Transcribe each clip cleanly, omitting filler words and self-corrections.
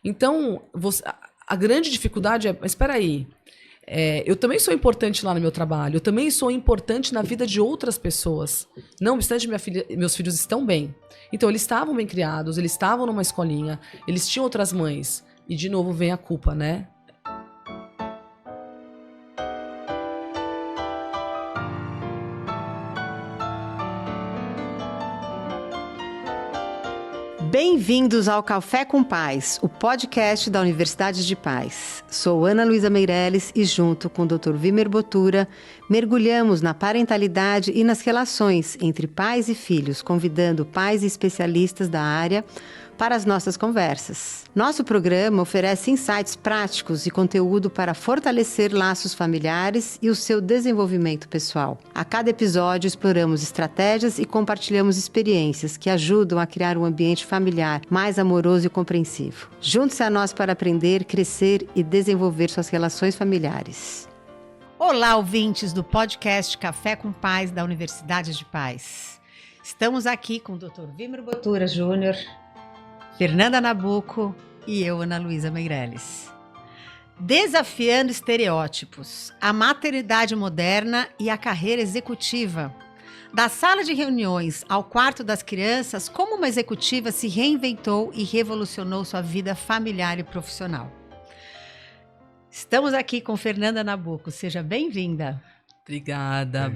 Então, a grande dificuldade é, mas espera aí, eu também sou importante lá no meu trabalho, eu também sou importante na vida de outras pessoas. Não obstante, meus filhos estão bem. Então, eles estavam bem criados, eles estavam numa escolinha, eles tinham outras mães. E, de novo, vem a culpa, né? Bem-vindos ao Café com Paz, o podcast da Universidade de Paz. Sou Ana Luísa Meirelles e, junto com o Dr. Vimer Botura, mergulhamos na parentalidade e nas relações entre pais e filhos, convidando pais e especialistas da área para as nossas conversas. Nosso programa oferece insights práticos e conteúdo para fortalecer laços familiares e o seu desenvolvimento pessoal. A cada episódio exploramos estratégias e compartilhamos experiências que ajudam a criar um ambiente familiar mais amoroso e compreensivo. Junte-se a nós para aprender, crescer e desenvolver suas relações familiares. Olá, ouvintes do podcast Café com Paz da Universidade de Paz. Estamos aqui com o Dr. Vimer Botura Júnior, Fernanda Nabuco e eu, Ana Luísa Meirelles. Desafiando estereótipos, a maternidade moderna e a carreira executiva. Da sala de reuniões ao quarto das crianças, como uma executiva se reinventou e revolucionou sua vida familiar e profissional. Estamos aqui com Fernanda Nabuco. Seja bem-vinda. Obrigada,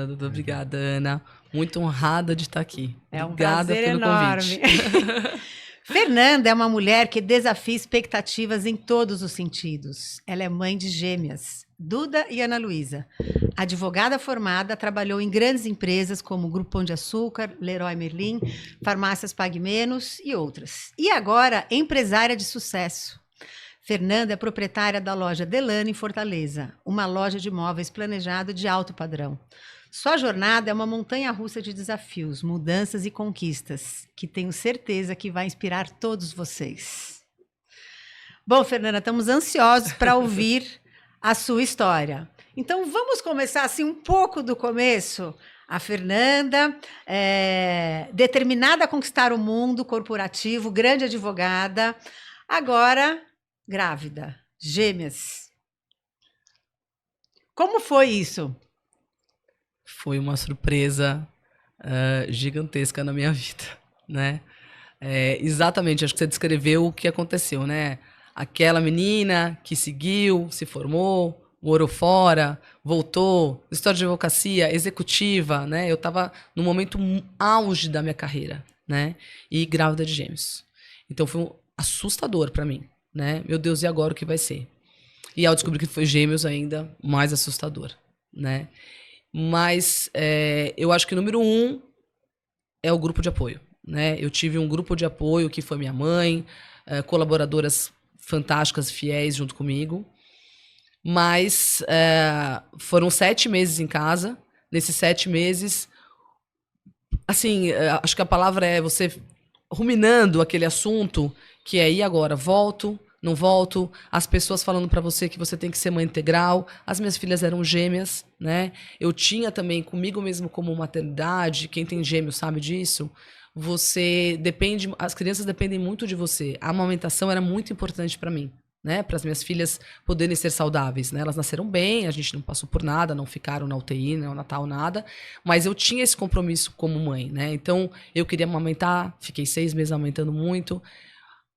doutor. Obrigada, Ana. Muito honrada de estar aqui. É um Obrigada prazer pelo enorme. Convite. Fernanda é uma mulher que desafia expectativas em todos os sentidos. Ela é mãe de gêmeas, Duda e Ana Luísa. Advogada formada, trabalhou em grandes empresas como Grupo Pão de Açúcar, Leroy Merlin, Farmácias Pague Menos e outras. E agora, empresária de sucesso. Fernanda é proprietária da loja Delano em Fortaleza, uma loja de móveis planejado de alto padrão. Sua jornada é uma montanha-russa de desafios, mudanças e conquistas, que tenho certeza que vai inspirar todos vocês. Bom, Fernanda, estamos ansiosos para ouvir a sua história. Então, vamos começar assim um pouco do começo. A Fernanda, determinada a conquistar o mundo corporativo, grande advogada, agora grávida, gêmeas. Como foi isso? Foi uma surpresa gigantesca na minha vida, né? Exatamente, acho que você descreveu o que aconteceu, né? Aquela menina que seguiu, se formou, morou fora, voltou, história de advocacia, executiva, né? Eu estava no momento auge da minha carreira, né? E grávida de gêmeos. Então foi assustador para mim, né? Meu Deus, e agora o que vai ser? E ao descobrir que foi gêmeos ainda, mais assustador, né? Mas eu acho que número 1 é o grupo de apoio, né? Eu tive um grupo de apoio que foi minha mãe, colaboradoras fantásticas, fiéis junto comigo. Mas foram 7 meses em casa. Nesses 7 meses, assim, acho que a palavra é você ruminando aquele assunto que é, e agora? Volto? Não volto, as pessoas falando para você que você tem que ser mãe integral. As minhas filhas eram gêmeas, né? Eu tinha também comigo mesmo como maternidade, quem tem gêmeos sabe disso. Você depende, as crianças dependem muito de você. A amamentação era muito importante para mim, né? Para as minhas filhas poderem ser saudáveis, né? Elas nasceram bem, a gente não passou por nada, não ficaram na UTI, no Natal, nada. Mas eu tinha esse compromisso como mãe, né? Então eu queria amamentar, fiquei 6 meses amamentando muito.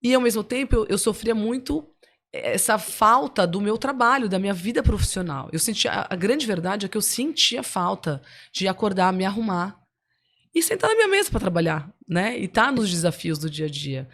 E, ao mesmo tempo, eu sofria muito essa falta do meu trabalho, da minha vida profissional. Eu sentia, a grande verdade é que eu sentia falta de acordar, me arrumar e sentar na minha mesa para trabalhar, né? E estar nos desafios do dia a dia.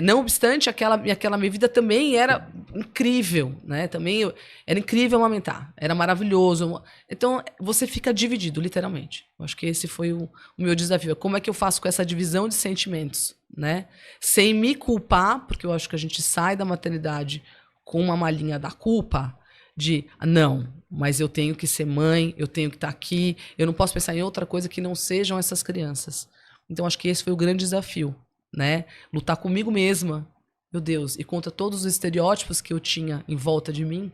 Não obstante, aquela minha vida também era incrível, né? Também era incrível amamentar, era maravilhoso. Então, você fica dividido, literalmente. Eu acho que esse foi o meu desafio. Como é que eu faço com essa divisão de sentimentos, né? Sem me culpar, porque eu acho que a gente sai da maternidade com uma malinha da culpa de, não, mas eu tenho que ser mãe, eu tenho que estar aqui, eu não posso pensar em outra coisa que não sejam essas crianças. Então, acho que esse foi o grande desafio, né? Lutar comigo mesma, meu Deus, e contra todos os estereótipos que eu tinha em volta de mim,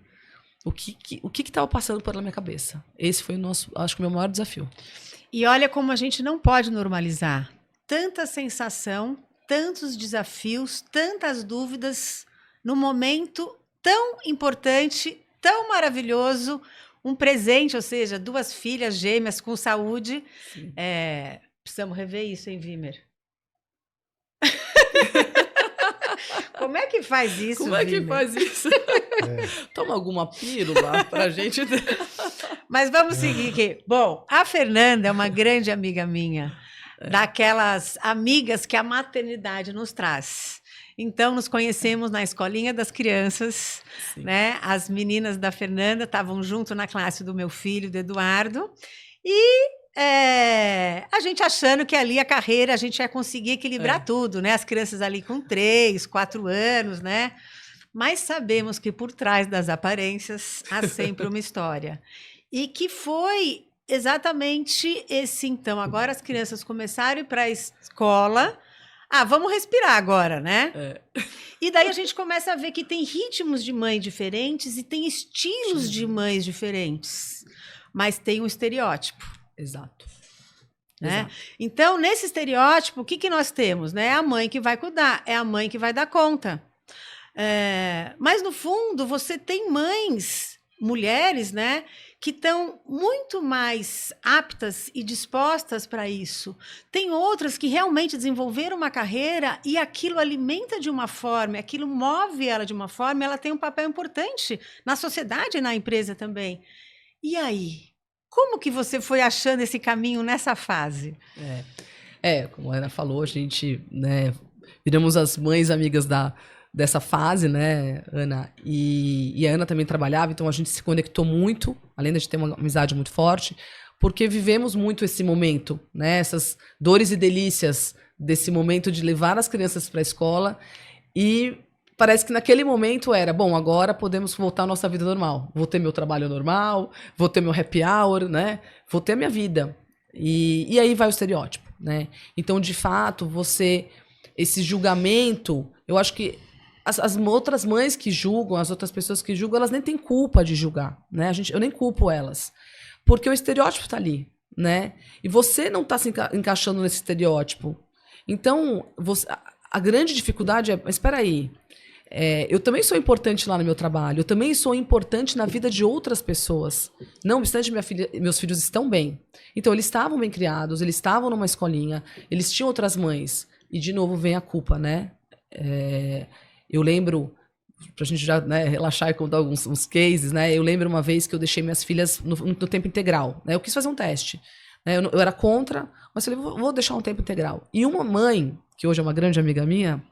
o que estava passando pela minha cabeça. Esse foi acho que o meu maior desafio. E olha como a gente não pode normalizar tanta sensação tantos desafios, tantas dúvidas, num momento tão importante, tão maravilhoso, um presente, ou seja, 2 filhas gêmeas com saúde. Precisamos rever isso, hein, Vimer? Como é que faz isso, Como é que Vimer? faz isso? Toma alguma pílula pra gente... Mas vamos seguir aqui. Bom, a Fernanda é uma grande amiga minha, daquelas amigas que a maternidade nos traz. Então, nos conhecemos na escolinha das crianças, né? As meninas da Fernanda estavam junto na classe do meu filho, do Eduardo, e a gente achando que ali a carreira a gente ia conseguir equilibrar tudo, né? As crianças ali com 3, 4 anos, né? Mas sabemos que por trás das aparências há sempre uma história. E que foi exatamente esse, então. Agora as crianças começaram a ir para a escola. Vamos respirar agora, né? E daí a gente começa a ver que tem ritmos de mãe diferentes e tem estilos de mães diferentes. Mas tem um estereótipo. Exato. Né? Exato. Então, nesse estereótipo, o que nós temos? Né? É a mãe que vai cuidar, é a mãe que vai dar conta. Mas, no fundo, você tem mães, mulheres, né, que estão muito mais aptas e dispostas para isso. Tem outras que realmente desenvolveram uma carreira e aquilo alimenta de uma forma, aquilo move ela de uma forma, ela tem um papel importante na sociedade e na empresa também. E aí? Como que você foi achando esse caminho nessa fase? Como a Ana falou, a gente, né, viramos as mães amigas dessa fase, né, Ana? E a Ana também trabalhava, então a gente se conectou muito, além de ter uma amizade muito forte, porque vivemos muito esse momento, né? Essas dores e delícias desse momento de levar as crianças para a escola. E parece que naquele momento era, bom, agora podemos voltar à nossa vida normal. Vou ter meu trabalho normal, vou ter meu happy hour, né? Vou ter a minha vida. E aí vai o estereótipo, né? Então, de fato, esse julgamento, eu acho que as outras mães que julgam, as outras pessoas que julgam, elas nem têm culpa de julgar, né? Eu nem culpo elas. Porque o estereótipo está ali, né? E você não está se encaixando nesse estereótipo. Então, a grande dificuldade é, mas espera aí, eu também sou importante lá no meu trabalho, eu também sou importante na vida de outras pessoas. Não obstante, meus filhos estão bem. Então, eles estavam bem criados, eles estavam numa escolinha, eles tinham outras mães. E, de novo, vem a culpa, né? Eu lembro, pra gente já, né, relaxar e contar uns cases, né? Eu lembro uma vez que eu deixei minhas filhas no tempo integral, né? Eu quis fazer um teste, né? Eu era contra, mas falei, vou deixar um tempo integral. E uma mãe, que hoje é uma grande amiga minha,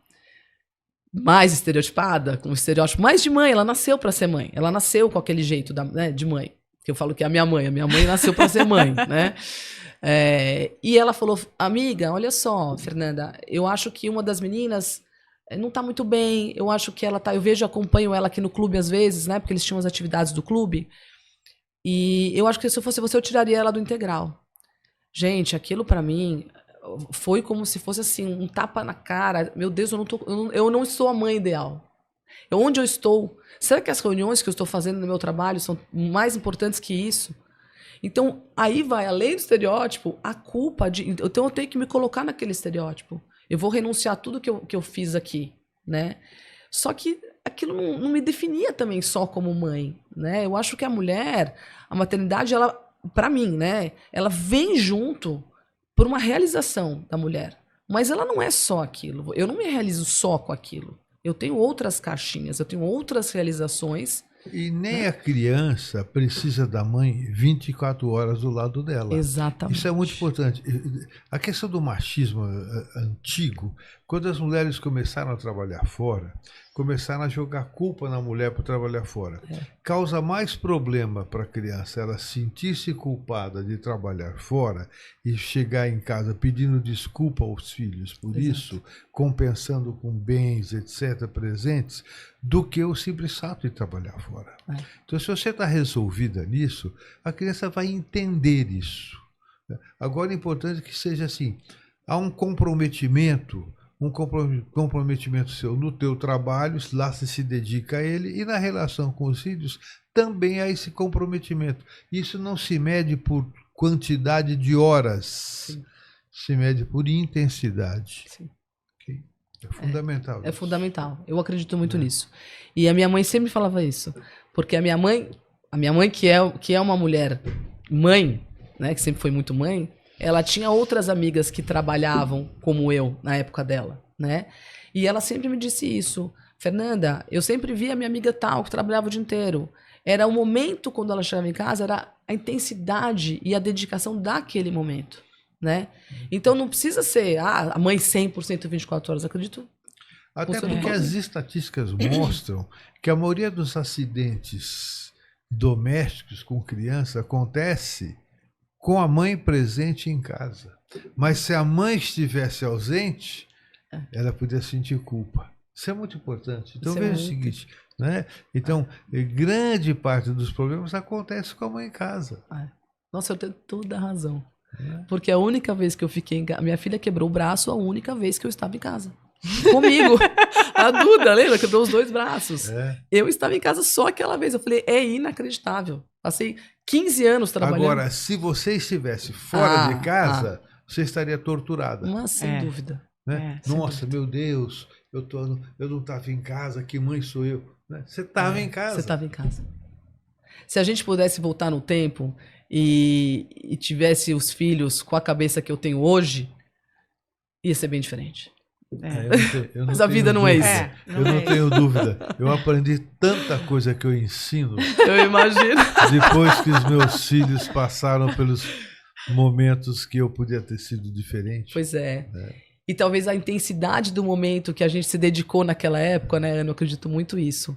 mais estereotipada, com um estereótipo mais de mãe, ela nasceu para ser mãe. Ela nasceu com aquele jeito né, de mãe. Que eu falo que é a minha mãe nasceu para ser mãe, né? E ela falou, amiga, olha só, Fernanda, eu acho que uma das meninas não tá muito bem, eu acho que ela tá, acompanho ela aqui no clube às vezes, né, porque eles tinham as atividades do clube, e eu acho que se eu fosse você, eu tiraria ela do integral. Gente, aquilo pra mim foi como se fosse assim, um tapa na cara, meu Deus, eu não sou a mãe ideal. Onde eu estou? Será que as reuniões que eu estou fazendo no meu trabalho são mais importantes que isso? Então, aí vai, além do estereótipo, a culpa de... Então, eu tenho que me colocar naquele estereótipo. Eu vou renunciar a tudo que eu fiz aqui, né? Só que aquilo não me definia também só como mãe, né? Eu acho que a mulher, a maternidade, ela, para mim, né? Ela vem junto por uma realização da mulher. Mas ela não é só aquilo. Eu não me realizo só com aquilo. Eu tenho outras caixinhas, eu tenho outras realizações. E nem a criança precisa da mãe 24 horas do lado dela. Exatamente. Isso é muito importante. A questão do machismo antigo, quando as mulheres começaram a trabalhar fora, começaram a jogar culpa na mulher por trabalhar fora. Causa mais problema para a criança ela sentir-se culpada de trabalhar fora e chegar em casa pedindo desculpa aos filhos por isso, compensando com bens, etc., presentes, do que o simples fato de trabalhar fora. Então, se você está resolvida nisso, a criança vai entender isso. Agora, é importante que seja assim, há um comprometimento seu no teu trabalho, lá você se dedica a ele, e na relação com os filhos também há esse comprometimento. Isso não se mede por quantidade de horas, se mede por intensidade. Sim. Okay? É fundamental. É isso. fundamental. Eu acredito muito nisso. E a minha mãe sempre falava isso. Porque a minha mãe que é uma mulher mãe, né, que sempre foi muito mãe, ela tinha outras amigas que trabalhavam como eu na época dela, né? E ela sempre me disse isso. Fernanda, eu sempre via a minha amiga tal que trabalhava o dia inteiro. Era o momento quando ela chegava em casa, era a intensidade e a dedicação daquele momento, né? Então não precisa ser a mãe 100% 24 horas, acredito. Até Funciona porque igualzinho. as estatísticas mostram que a maioria dos acidentes domésticos com criança acontece com a mãe presente em casa. Mas se a mãe estivesse ausente, ela podia sentir culpa. Isso é muito importante. Então Isso é veja o muito. seguinte, né? Então, grande parte dos problemas acontece com a mãe em casa. Nossa, eu tenho toda a razão. né? Porque a única vez que eu fiquei em casa, minha filha quebrou o braço a única vez que eu estava em casa. Comigo. A Duda, lembra? Quebrou os 2 braços. É. Eu estava em casa só aquela vez. Eu falei, é inacreditável. Passei 15 anos trabalhando. Agora, se você estivesse fora de casa, você estaria torturada. Mas sem dúvida. Né? sem Nossa, dúvida. meu Deus, eu não estava em casa, que mãe sou eu? Né? Você estava em casa. Você estava em casa. Se a gente pudesse voltar no tempo e tivesse os filhos com a cabeça que eu tenho hoje, ia ser bem diferente. Eu não Mas a tenho vida não é dúvida. isso. Eu não tenho dúvida. Eu aprendi tanta coisa que eu ensino Eu imagino. depois que os meus filhos passaram pelos momentos que eu podia ter sido diferente. Pois é. E talvez a intensidade do momento que a gente se dedicou naquela época, né, Ana, eu acredito muito isso.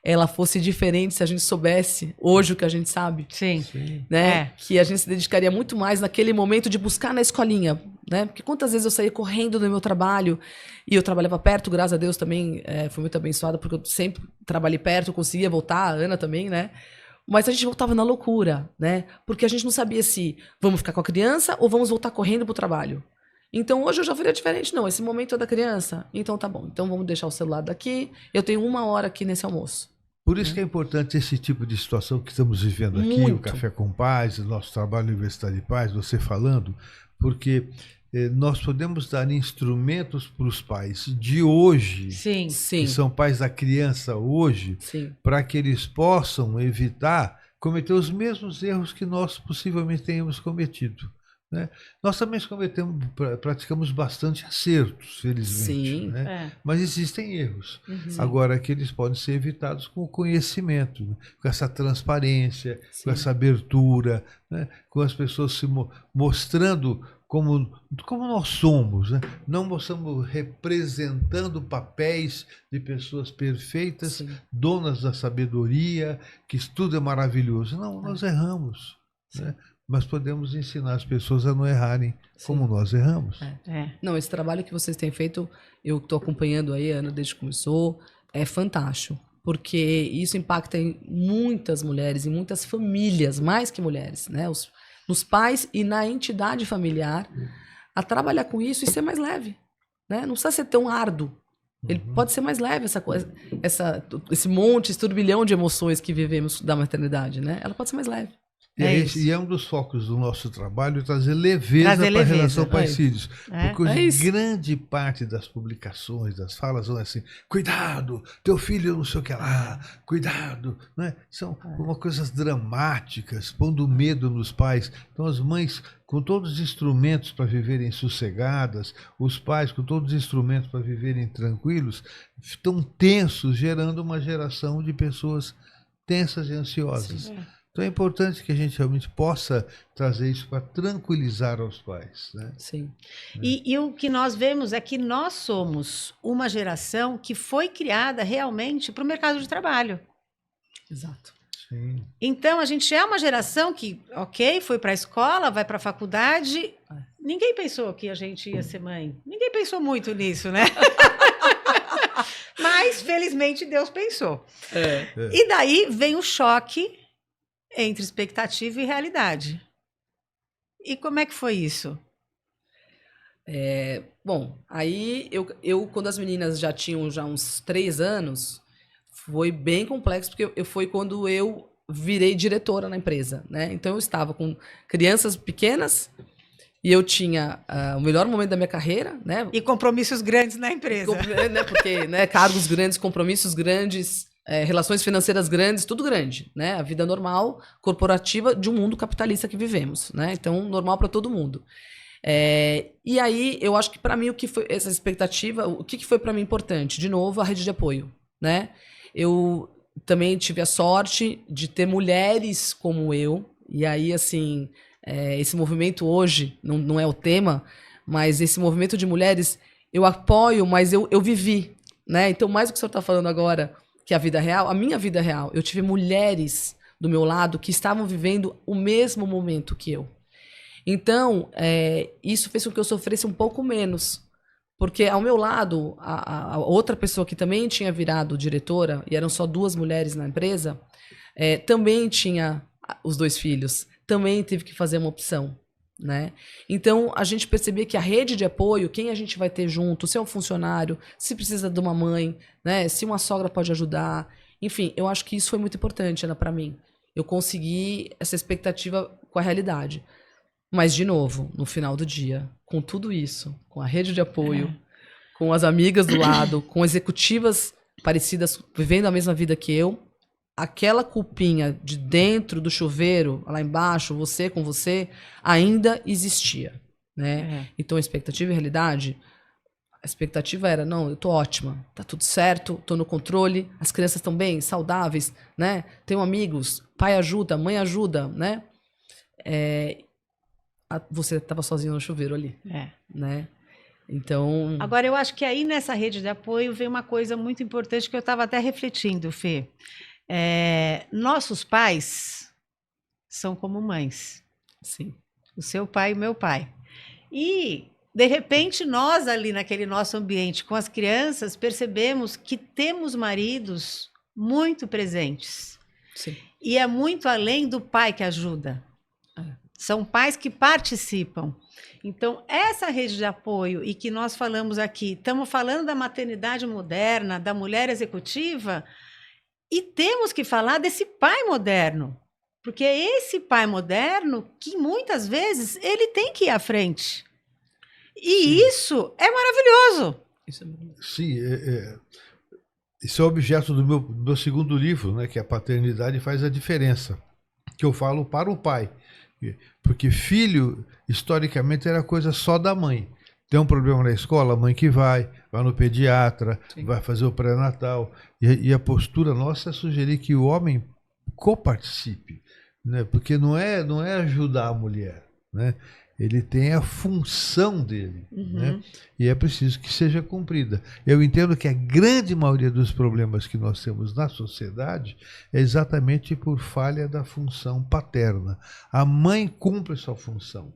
Ela fosse diferente se a gente soubesse hoje o que a gente sabe, Sim. né? Que a gente se dedicaria muito mais naquele momento de buscar na escolinha, né? Porque quantas vezes eu saía correndo do meu trabalho e eu trabalhava perto, graças a Deus também fui muito abençoada porque eu sempre trabalhei perto, conseguia voltar, a Ana também, né? Mas a gente voltava na loucura, né? Porque a gente não sabia se vamos ficar com a criança ou vamos voltar correndo pro trabalho. Então hoje eu já faria diferente. Não, esse momento é da criança. Então tá bom. Então vamos deixar o celular daqui. Eu tenho 1 hora aqui nesse almoço. Por isso que é importante esse tipo de situação que estamos vivendo aqui, Muito. o Café com Paz, o nosso trabalho Universidade de Paz, você falando, porque nós podemos dar instrumentos para os pais de hoje, Sim. Sim. que são pais da criança hoje, Sim. para que eles possam evitar cometer os mesmos erros que nós possivelmente tenhamos cometido. Né? Nós também praticamos bastante acertos, felizmente. Sim. Né? Mas existem erros. Uhum. Agora, que eles podem ser evitados com o conhecimento, né? Com essa transparência, Sim. com essa abertura, né? Com as pessoas se mostrando como nós somos, né? Não estamos representando papéis de pessoas perfeitas, Sim. donas da sabedoria, que tudo é maravilhoso. Não, nós erramos. Né? Mas podemos ensinar as pessoas a não errarem como nós erramos. Não, esse trabalho que vocês têm feito, eu estou acompanhando aí, Ana, desde que começou, é fantástico. Porque isso impacta em muitas mulheres, em muitas famílias, mais que mulheres, né? Nos pais e na entidade familiar, a trabalhar com isso e ser mais leve. Né? Não precisa ser tão árduo. Ele pode ser mais leve, essa coisa, esse monte, esse turbilhão de emoções que vivemos da maternidade, né? Ela pode ser mais leve. E é um dos focos do nosso trabalho trazer leveza para a relação pais-filhos. Porque hoje grande parte das publicações, das falas, são assim, cuidado, teu filho não sei o que lá, cuidado. Né? São coisas dramáticas, pondo medo nos pais. Então as mães com todos os instrumentos para viverem sossegadas, os pais com todos os instrumentos para viverem tranquilos, estão tensos, gerando uma geração de pessoas tensas e ansiosas. Sim. Então é importante que a gente realmente possa trazer isso para tranquilizar os pais. Né? Sim. E o que nós vemos é que nós somos uma geração que foi criada realmente para o mercado de trabalho. Exato. Sim. Então a gente é uma geração que, ok, foi para a escola, vai para a faculdade. Ninguém pensou que a gente ia ser mãe. Ninguém pensou muito nisso, né? Mas felizmente Deus pensou. E daí vem o choque entre expectativa e realidade. E como é que foi isso? Bom, aí eu quando as meninas já tinham uns 3 anos, foi bem complexo, porque foi quando eu virei diretora na empresa, né? Então eu estava com crianças pequenas E eu tinha o melhor momento da minha carreira, né? E compromissos grandes na empresa. Né? Porque, né, cargos grandes, compromissos grandes, relações financeiras grandes, tudo grande, né? A vida normal, corporativa de um mundo capitalista que vivemos, né? Então, normal para todo mundo. E aí, eu acho que para mim, o que foi essa expectativa, o que foi para mim importante? De novo, a rede de apoio, né? Eu também tive a sorte de ter mulheres como eu, e aí, assim, esse movimento hoje, não é o tema, mas esse movimento de mulheres, eu apoio, mas eu vivi, né? Então, mais do que o senhor está falando agora, que a vida real, a minha vida real, eu tive mulheres do meu lado que estavam vivendo o mesmo momento que eu. Então, isso fez com que eu sofresse um pouco menos. Porque ao meu lado, a outra pessoa que também tinha virado diretora, e eram só 2 mulheres na empresa, também tinha os 2 filhos, também teve que fazer uma opção, né? Então, a gente percebia que a rede de apoio, quem a gente vai ter junto, se é um funcionário, se precisa de uma mãe, né? Se uma sogra pode ajudar. Enfim, eu acho que isso foi muito importante, Ana, para mim. Eu consegui essa expectativa com a realidade. Mas, de novo, no final do dia, com tudo isso, com a rede de apoio, com as amigas do lado, com executivas parecidas, vivendo a mesma vida que eu, aquela culpinha de dentro do chuveiro, lá embaixo, você com você, ainda existia, né? Então, a expectativa e a realidade, a expectativa era, não, eu tô ótima, tá tudo certo, tô no controle, as crianças estão bem, saudáveis, né? Tenho amigos, pai ajuda, mãe ajuda, né? Você estava sozinho no chuveiro ali, né? Então... Agora, eu acho que aí nessa rede de apoio vem uma coisa muito importante que eu estava até refletindo, Fê. Nossos pais são como mães. Sim. O seu pai e o meu pai. E, de repente, nós ali naquele nosso ambiente com as crianças percebemos que temos maridos muito presentes. Sim. E é muito além do pai que ajuda. São pais que participam. Então, essa rede de apoio, e que nós falamos aqui, estamos falando da maternidade moderna, da mulher executiva, e temos que falar desse pai moderno. Porque é esse pai moderno que, muitas vezes, ele tem que ir à frente. E Sim. isso é maravilhoso. Sim, isso é objeto do meu segundo livro, né, que é A Paternidade Faz a Diferença, que eu falo para o pai. Porque filho, historicamente, era coisa só da mãe. Tem um problema na escola, a mãe que vai no pediatra, sim, vai fazer o pré-natal. E a postura nossa é sugerir que o homem coparticipe, né? Porque não é ajudar a mulher, né? Ele tem a função dele, né? E é preciso que seja cumprida. Eu entendo que a grande maioria dos problemas que nós temos na sociedade é exatamente por falha da função paterna. A mãe cumpre sua função,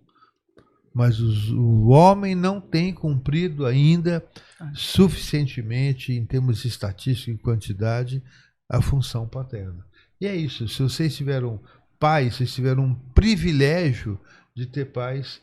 mas o homem não tem cumprido ainda suficientemente, em termos estatísticos e quantidade, a função paterna. E é isso. Se vocês tiveram pais, vocês tiveram um privilégio de ter pais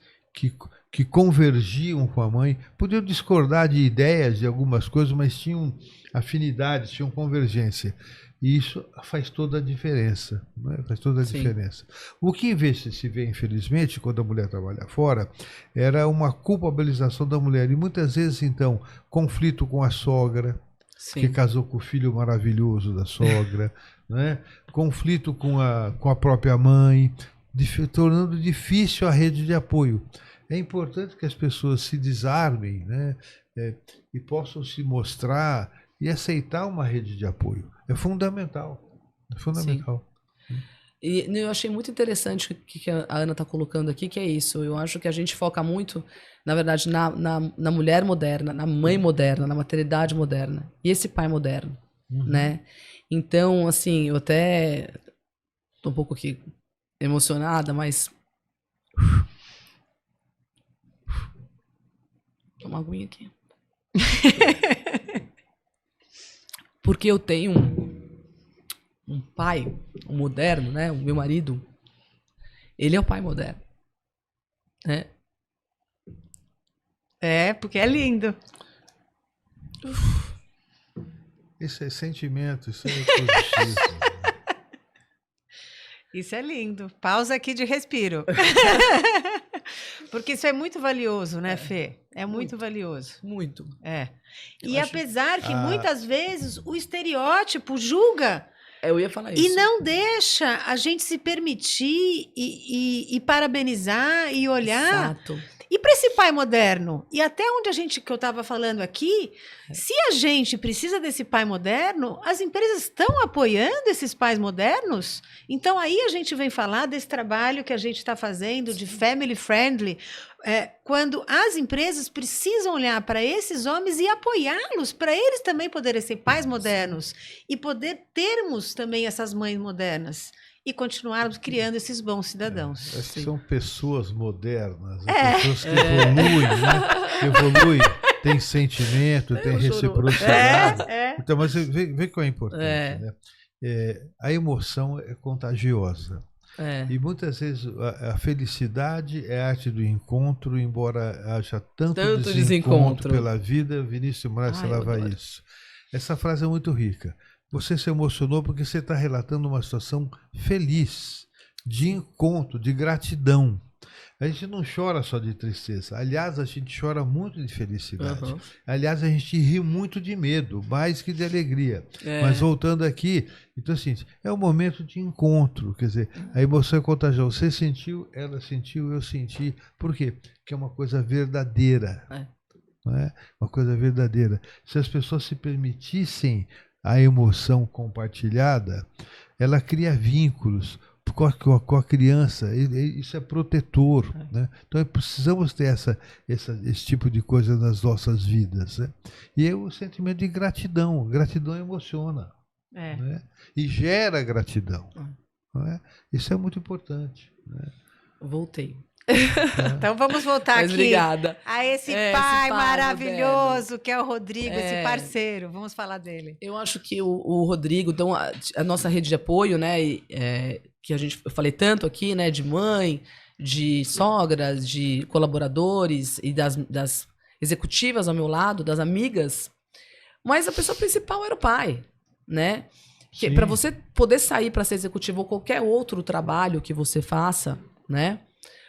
que convergiam com a mãe, podiam discordar de ideias, de algumas coisas, mas tinham afinidades, tinham convergência. E isso faz toda a diferença, né? Faz toda a diferença. O que em vez de se vê, infelizmente, quando a mulher trabalha fora, era uma culpabilização da mulher. E muitas vezes, então, conflito com a sogra, sim, que casou com o filho maravilhoso da sogra, né? Conflito com a própria mãe, tornando difícil a rede de apoio. É importante que as pessoas se desarmem, né? E possam se mostrar e aceitar uma rede de apoio. É fundamental. É fundamental. Sim. E eu achei muito interessante o que a Ana está colocando aqui, que é isso. Eu acho que a gente foca muito, na verdade, na mulher moderna, na mãe moderna, na maternidade moderna. E esse pai moderno, né? Então, assim, eu até tô um pouco aqui emocionada, mas... Toma uma aguinha aqui. Porque eu tenho um pai, um moderno, né? O meu marido, ele é o pai moderno, né? Porque é lindo. Isso é sentimento, isso é positivo. Isso é lindo. Pausa aqui de respiro. Porque isso é muito valioso, né, Fê? É muito valioso. Muito. É. Eu E acho- apesar que muitas vezes o estereótipo julga Eu ia falar isso. e não deixa a gente se permitir e parabenizar e olhar. Exato. E para esse pai moderno, e até onde que eu estava falando aqui, se a gente precisa desse pai moderno, as empresas estão apoiando esses pais modernos. Então aí a gente vem falar desse trabalho que a gente está fazendo de family friendly, quando as empresas precisam olhar para esses homens e apoiá-los, para eles também poderem ser pais modernos e poder termos também essas mães modernas. E continuarmos criando esses bons cidadãos. Acho que são pessoas modernas, pessoas que evoluem, têm sentimento, têm reciprocidade. Então, mas vê qual é importante, né? A emoção é contagiosa. E muitas vezes a felicidade é a arte do encontro, embora haja tanto desencontro pela vida. Vinícius de Moraes falava isso. Essa frase é muito rica. Você se emocionou porque você está relatando uma situação feliz, de encontro, de gratidão. A gente não chora só de tristeza. Aliás, a gente chora muito de felicidade. Aliás, a gente ri muito de medo, mais que de alegria. Mas voltando aqui, então assim, é um momento de encontro. Quer dizer, a emoção é contagiosa. Você sentiu, ela sentiu, eu senti. Por quê? Porque é uma coisa verdadeira. Não é? Uma coisa verdadeira. Se as pessoas se permitissem a emoção compartilhada, ela cria vínculos com a criança, isso é protetor, né? Então precisamos ter esse tipo de coisa nas nossas vidas, né? E o sentimento de gratidão emociona, né? E gera gratidão, né? Isso é muito importante, né? Voltei. Então vamos voltar aqui obrigada. a esse pai maravilhoso que é o Rodrigo, esse parceiro. Vamos falar dele. Eu acho que o Rodrigo, então a nossa rede de apoio, né, que eu falei tanto aqui, né, de mãe, de sogras, de colaboradores e das executivas ao meu lado, das amigas, mas a pessoa principal era o pai, né? Para você poder sair para ser executivo ou qualquer outro trabalho que você faça, né?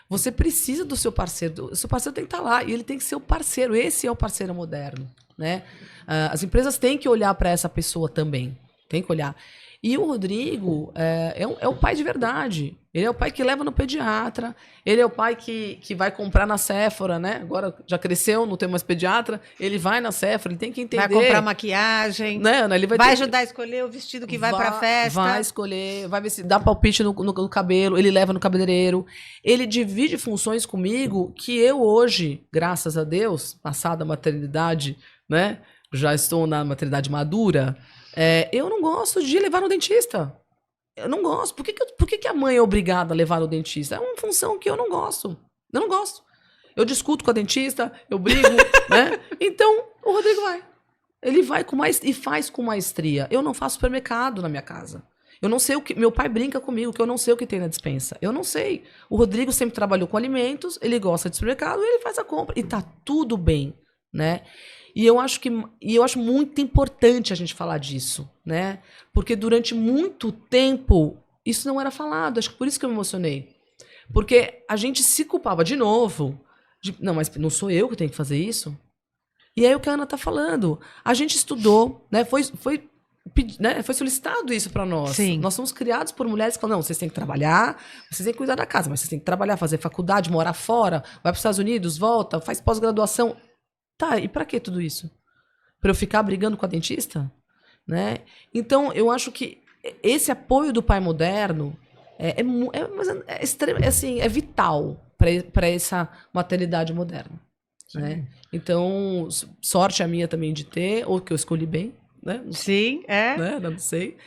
Você precisa do seu parceiro. O seu parceiro tem que estar lá e ele tem que ser o parceiro. Esse é o parceiro moderno, né? As empresas têm que olhar para essa pessoa também. Tem que olhar. E o Rodrigo é o pai de verdade. Ele é o pai que leva no pediatra. Ele é o pai que vai comprar na Sephora, né? Agora já cresceu, não tem mais pediatra. Ele vai na Sephora, ele tem que entender. Vai comprar maquiagem. Né, Ana? Ele vai ajudar a escolher o vestido que vai para a festa. Vai escolher, vai ver se dá palpite no cabelo. Ele leva no cabeleireiro. Ele divide funções comigo que eu hoje, graças a Deus, passada a maternidade, né? Já estou na maternidade madura. Eu não gosto de levar no dentista. Eu não gosto. Por que a mãe é obrigada a levar no dentista? É uma função que eu não gosto. Eu não gosto. Eu discuto com a dentista, eu brigo, né? Então, o Rodrigo vai. Ele vai e faz com maestria. Eu não faço supermercado na minha casa. Eu não sei o que... Meu pai brinca comigo que eu não sei o que tem na despensa. Eu não sei. O Rodrigo sempre trabalhou com alimentos, ele gosta de supermercado, ele faz a compra. E tá tudo bem, né? E eu acho muito importante a gente falar disso, né? Porque durante muito tempo isso não era falado. Acho que por isso que eu me emocionei. Porque a gente se culpava de novo. Não, mas não sou eu que tenho que fazer isso? E é o que a Ana está falando. A gente estudou, né? Foi solicitado isso para nós. Sim. Nós somos criados por mulheres que falam, não, vocês têm que trabalhar, vocês têm que cuidar da casa, mas vocês têm que trabalhar, fazer faculdade, morar fora, vai para os Estados Unidos, volta, faz pós-graduação. Tá, e para que tudo isso? Para eu ficar brigando com a dentista? Né? Então, eu acho que esse apoio do pai moderno é vital para essa maternidade moderna. Né? Então, sorte a minha também de ter, ou que eu escolhi bem. Né? Sim, né? Não sei.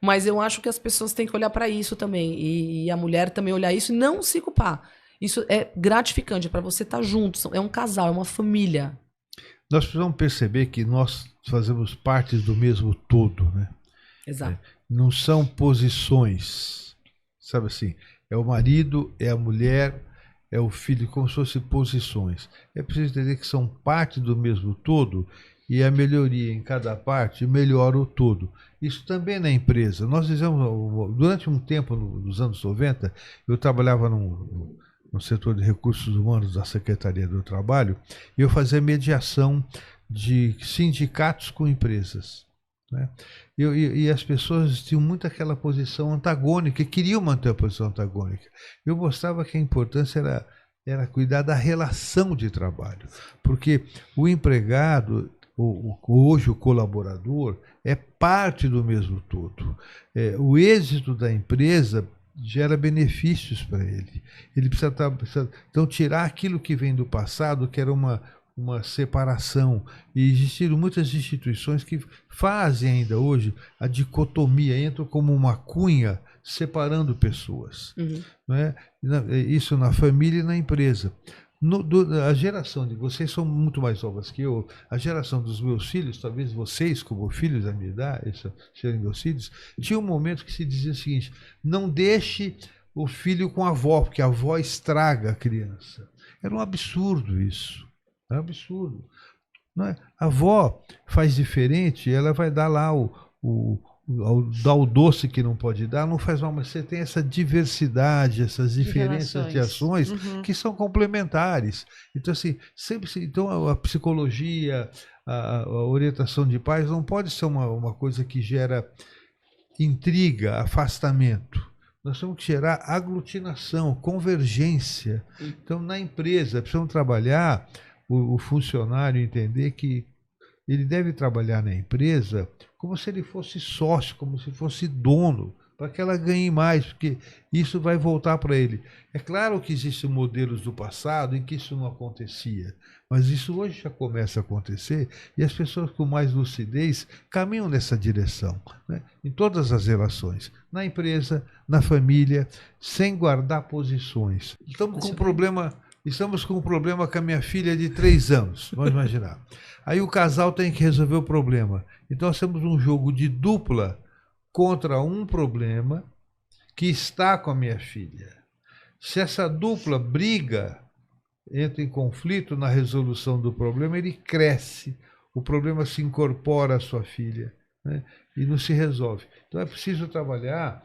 Mas eu acho que as pessoas têm que olhar para isso também. E a mulher também olhar isso e não se culpar. Isso é gratificante para você estar junto. É um casal, é uma família. Nós precisamos perceber que nós fazemos parte do mesmo todo, né? Exato. Não são posições, sabe assim? É o marido, é a mulher, é o filho, como se fossem posições. É preciso entender que são parte do mesmo todo e a melhoria em cada parte melhora o todo. Isso também na empresa. Nós fizemos, durante um tempo, nos anos 90, eu trabalhava no setor de recursos humanos da Secretaria do Trabalho, e eu fazia mediação de sindicatos com empresas, né? E as pessoas tinham muito aquela posição antagônica, queriam manter a posição antagônica. Eu mostrava que a importância era cuidar da relação de trabalho, porque o empregado, hoje o colaborador, é parte do mesmo todo. O êxito da empresa gera benefícios para ele. Ele precisa então tirar aquilo que vem do passado, que era uma separação. E existiram muitas instituições que fazem ainda hoje a dicotomia, entram como uma cunha separando pessoas. Não é? Isso na família e na empresa. A geração de vocês são muito mais novas que eu. A geração dos meus filhos, talvez vocês, como filhos da minha idade, serem meus filhos, tinha um momento que se dizia o seguinte: não deixe o filho com a avó, porque a avó estraga a criança. Era um absurdo isso. É um absurdo. Não é? A avó faz diferente, ela vai dar lá dar o doce que não pode dar, não faz mal, mas você tem essa diversidade, essas diferenças de ações que são complementares. Então, assim, então a psicologia, a orientação de pais não pode ser uma coisa que gera intriga, afastamento. Nós temos que gerar aglutinação, convergência. Então, na empresa, precisamos trabalhar o funcionário entender que ele deve trabalhar na empresa como se ele fosse sócio, como se fosse dono, para que ela ganhe mais, porque isso vai voltar para ele. É claro que existem modelos do passado em que isso não acontecia, mas isso hoje já começa a acontecer e as pessoas com mais lucidez caminham nessa direção, né? Em todas as relações, na empresa, na família, sem guardar posições. Estamos com um problema com a minha filha de 3 anos, vamos imaginar. Aí o casal tem que resolver o problema. Então nós temos um jogo de dupla contra um problema que está com a minha filha. Se essa dupla briga, entra em conflito na resolução do problema, ele cresce, o problema se incorpora à sua filha, né? E não se resolve. Então é preciso trabalhar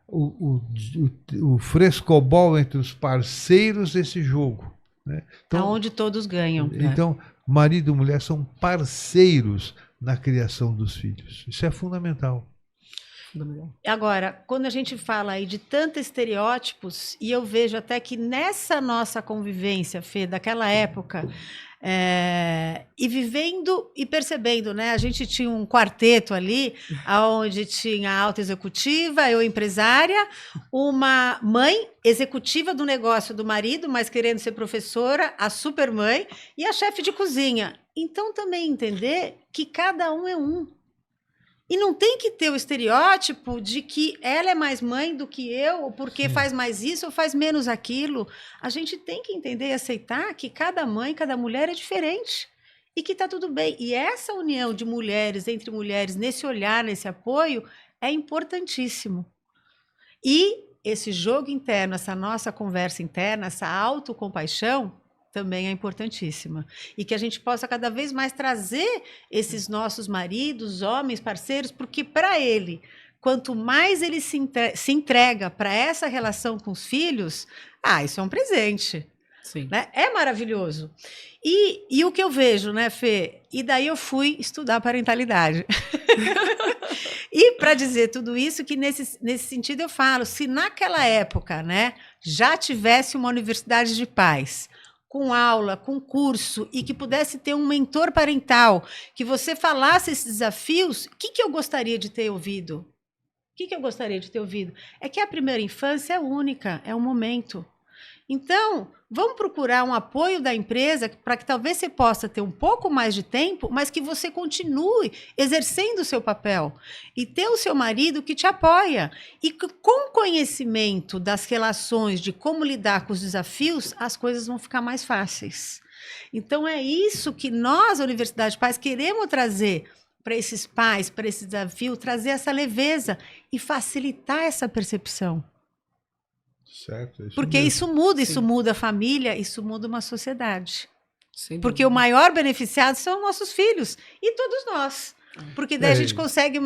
o frescobol entre os parceiros desse jogo, né? Então, onde todos ganham. Então, marido e mulher são parceiros na criação dos filhos. Isso é fundamental. Agora, quando a gente fala aí de tantos estereótipos, e eu vejo até que nessa nossa convivência, Fê, daquela época, e vivendo e percebendo, né? A gente tinha um quarteto ali, onde tinha a alta executiva, eu empresária, uma mãe executiva do negócio do marido, mas querendo ser professora, a supermãe, e a chefe de cozinha. Então, também entender que cada um é um. E não tem que ter o estereótipo de que ela é mais mãe do que eu, ou porque faz mais isso ou faz menos aquilo. A gente tem que entender e aceitar que cada mãe, cada mulher é diferente. E que está tudo bem. E essa união de mulheres, entre mulheres, nesse olhar, nesse apoio, é importantíssimo. E esse jogo interno, essa nossa conversa interna, essa autocompaixão, também é importantíssima. E que a gente possa cada vez mais trazer esses nossos maridos, homens, parceiros, porque para ele, quanto mais ele se entrega para essa relação com os filhos, isso é um presente. Sim. Né? É maravilhoso. E o que eu vejo, né, Fê? E daí eu fui estudar parentalidade. E para dizer tudo isso, que nesse sentido eu falo, se naquela época, né, já tivesse uma universidade de pais, com aula, com curso, e que pudesse ter um mentor parental, que você falasse esses desafios, o que eu gostaria de ter ouvido? O que eu gostaria de ter ouvido? É que a primeira infância é única, é um momento. Então, vamos procurar um apoio da empresa para que talvez você possa ter um pouco mais de tempo, mas que você continue exercendo o seu papel. E ter o seu marido que te apoia. E com conhecimento das relações, de como lidar com os desafios, as coisas vão ficar mais fáceis. Então, é isso que nós, a Universidade de Pais, queremos trazer para esses pais, para esse desafio, trazer essa leveza e facilitar essa percepção. Certo, porque mesmo. Isso muda a família, isso muda uma sociedade. Sem porque dúvida. o maior beneficiado são nossos filhos e todos nós. Porque daí a gente consegue